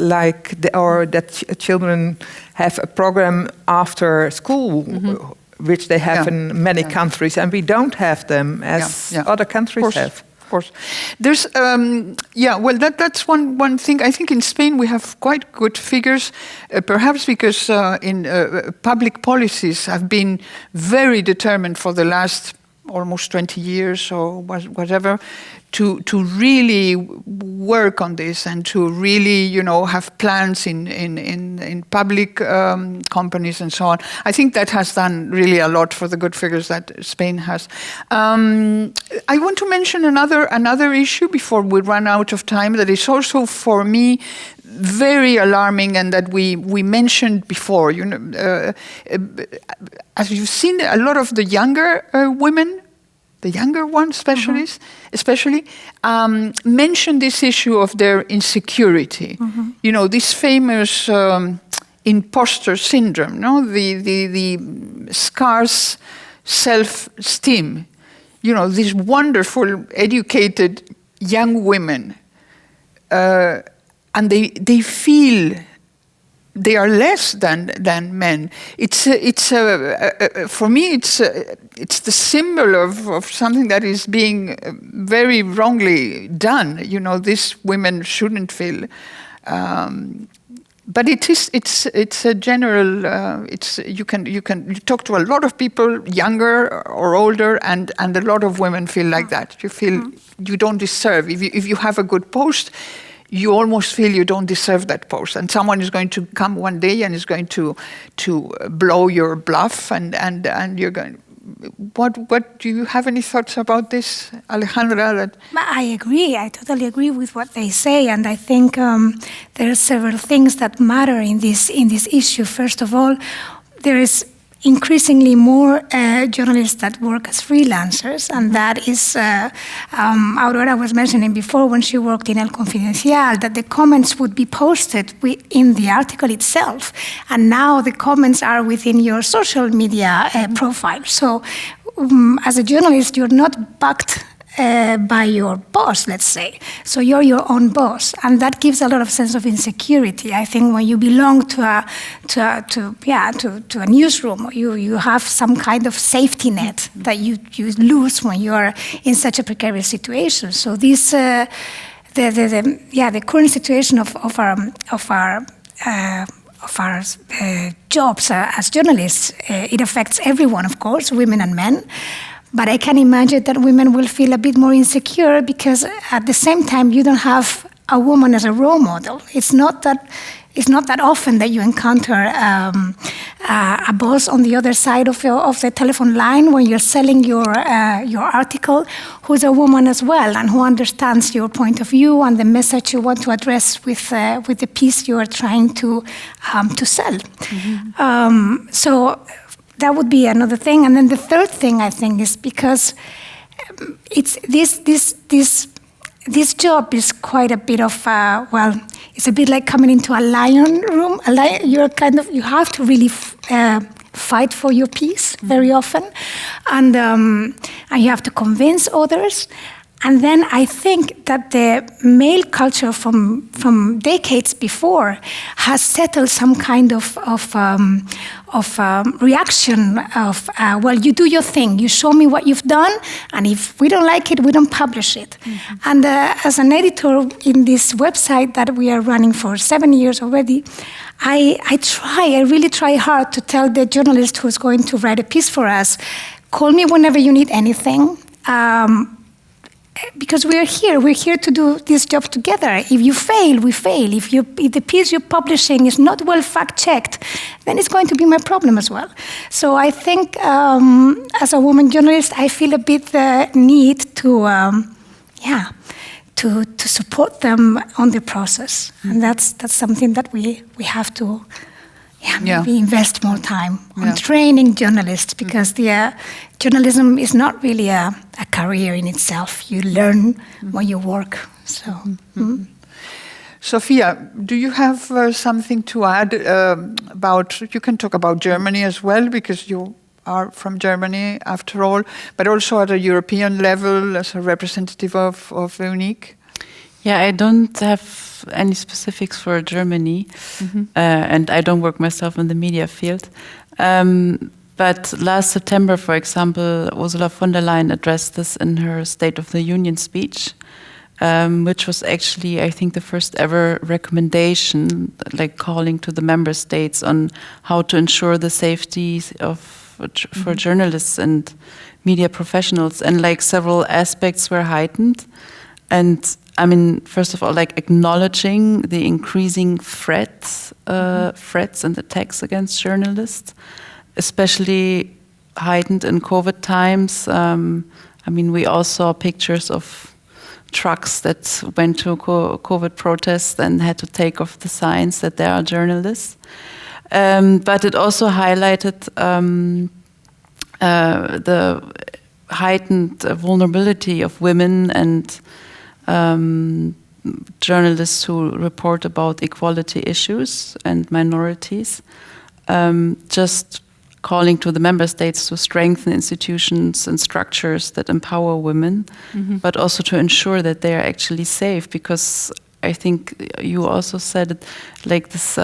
Speaker 1: or that children have a program after school, which they have in many countries, and we don't have them as other countries have.
Speaker 3: Of course, there's that's one thing. I think in Spain we have quite good figures, perhaps because in public policies have been very determined for the last almost 20 years or whatever, to really work on this and to really, have plans in public companies and so on. I think that has done really a lot for the good figures that Spain has. I want to mention another issue before we run out of time that is also, for me, very alarming, and that we mentioned before. As you've seen, a lot of the younger women, the younger ones especially, mention this issue of their insecurity. This famous imposter syndrome, the scarce self-esteem. These wonderful, educated young women, and they feel they are less than men. For me, it's the symbol of something that is being very wrongly done. These women shouldn't feel. But it's a general. You talk to a lot of people, younger or older, and a lot of women feel like that. You feel you don't deserve. If you have a good post, you almost feel you don't deserve that post, and someone is going to come one day and is going to blow your bluff, and you're going. What do you have any thoughts about this, Alejandra?
Speaker 6: I agree. I totally agree with what they say, and I think there are several things that matter in this issue. First of all, there is increasingly more journalists that work as freelancers, and that is, Aurora was mentioning before when she worked in El Confidencial, that the comments would be posted in the article itself, and now the comments are within your social media profile. So as a journalist, you're not backed by your boss, let's say. So you're your own boss, and that gives a lot of sense of insecurity. I think when you belong to a newsroom, you have some kind of safety net that you lose when you are in such a precarious situation. So this, the current situation of our jobs as journalists, it affects everyone, of course, women and men. But I can imagine that women will feel a bit more insecure because at the same time you don't have a woman as a role model. It's not that often that you encounter a boss on the other side of the telephone line when you're selling your article who's a woman as well and who understands your point of view and the message you want to address with the piece you are trying to sell. Mm-hmm. So that would be another thing. And then the third thing, I think, is because it's this job is quite a bit of, it's a bit like coming into a lion room. You have to really fight for your piece very often. And you have to convince others. And then I think that the male culture from decades before has settled some kind of reaction of, well, you do your thing, you show me what you've done, and if we don't like it, we don't publish it. Mm-hmm. And as an editor in this website that we are running for 7 years already, I really try hard to tell the journalist who's going to write a piece for us, call me whenever you need anything. Because we're here to do this job together. If you fail, we fail. If the piece you're publishing is not well fact-checked, then it's going to be my problem as well. So I think as a woman journalist, I feel a bit the need to support them on the process. And that's something that we have to maybe invest more time on training journalists, because journalism is not really a career in itself. You learn when you work. So,
Speaker 3: Sophia, do you have something to add about? You can talk about Germany as well, because you are from Germany after all, but also at a European level as a representative of UNIC.
Speaker 7: Yeah, I don't have any specifics for Germany, and I don't work myself in the media field. But last September, for example, Ursula von der Leyen addressed this in her State of the Union speech, which was actually, I think, the first ever recommendation, like calling to the member states on how to ensure the safety for journalists and media professionals, and like several aspects were heightened. And I mean, first of all, like acknowledging the increasing threats and attacks against journalists, especially heightened in COVID times. I mean, we all saw pictures of trucks that went to COVID protests and had to take off the signs that they are journalists. But it also highlighted the heightened vulnerability of women and journalists who report about equality issues and minorities, just calling to the member states to strengthen institutions and structures that empower women, but also to ensure that they are actually safe, because I think you also said it, like this,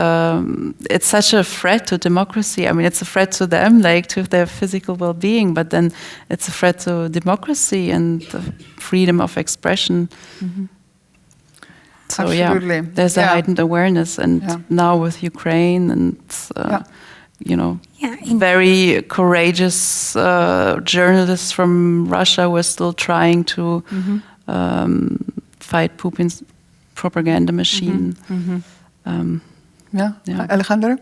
Speaker 7: it's such a threat to democracy. I mean, it's a threat to them, like to their physical well-being, but then it's a threat to democracy and the freedom of expression. So
Speaker 3: absolutely.
Speaker 7: There's a heightened awareness, and now with Ukraine and very courageous journalists from Russia were still trying to fight Putin's propaganda machine.
Speaker 3: Alejandra?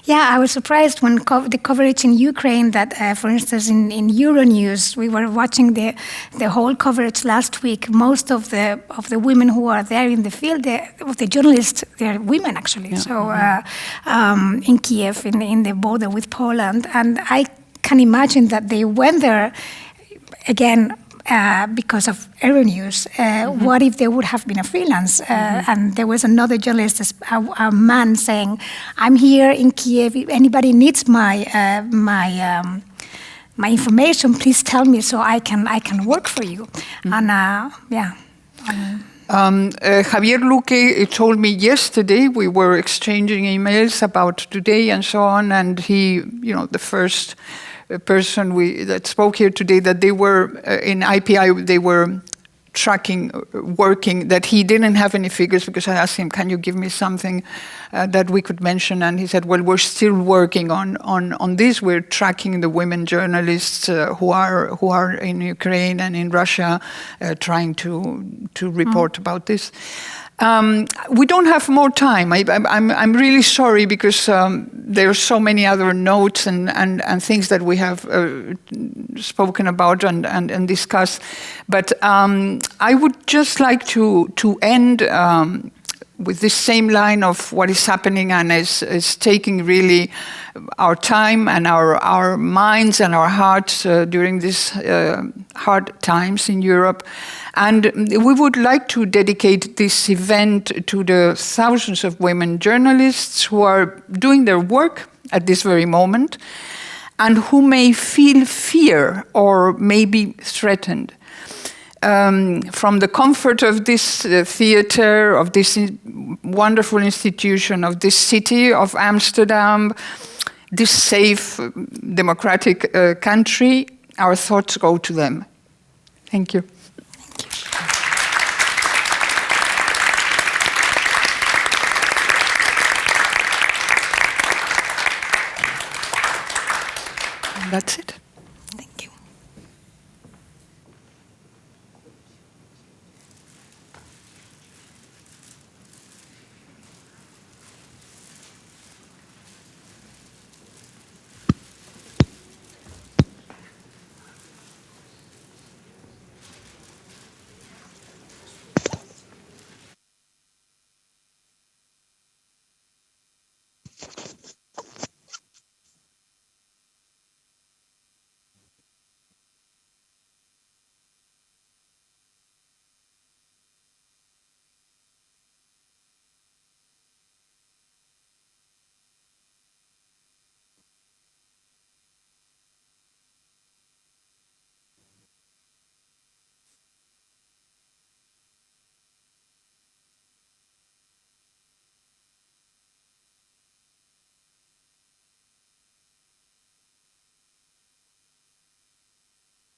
Speaker 6: Yeah, I was surprised when the coverage in Ukraine that, for instance, in Euronews, we were watching the whole coverage last week. Most of the women who are there in the field, of the journalists, they're women actually. Yeah. So in Kiev, in the border with Poland, and I can imagine that they went there again. Because of Euronews, what if there would have been a freelance? And there was another journalist, a man, saying, "I'm here in Kiev. If anybody needs my information, please tell me so I can work for you." And yeah.
Speaker 3: Javier Luque told me yesterday, we were exchanging emails about today and so on, and he, the first person that spoke here today, that they were in IPI, they were tracking, working, that he didn't have any figures, because I asked him, can you give me something that we could mention? And he said, well, we're still working on this. We're tracking the women journalists who are in Ukraine and in Russia, trying to report about this. We don't have more time. I'm really sorry, because there are so many other notes and things that we have spoken about and discussed. But I would just like to end with this same line of what is happening and is taking really our time and our minds and our hearts during these hard times in Europe. And we would like to dedicate this event to the thousands of women journalists who are doing their work at this very moment and who may feel fear or may be threatened. From the comfort of this theater, of this wonderful institution, of this city of Amsterdam, this safe, democratic country, our thoughts go to them. Thank you. That's it.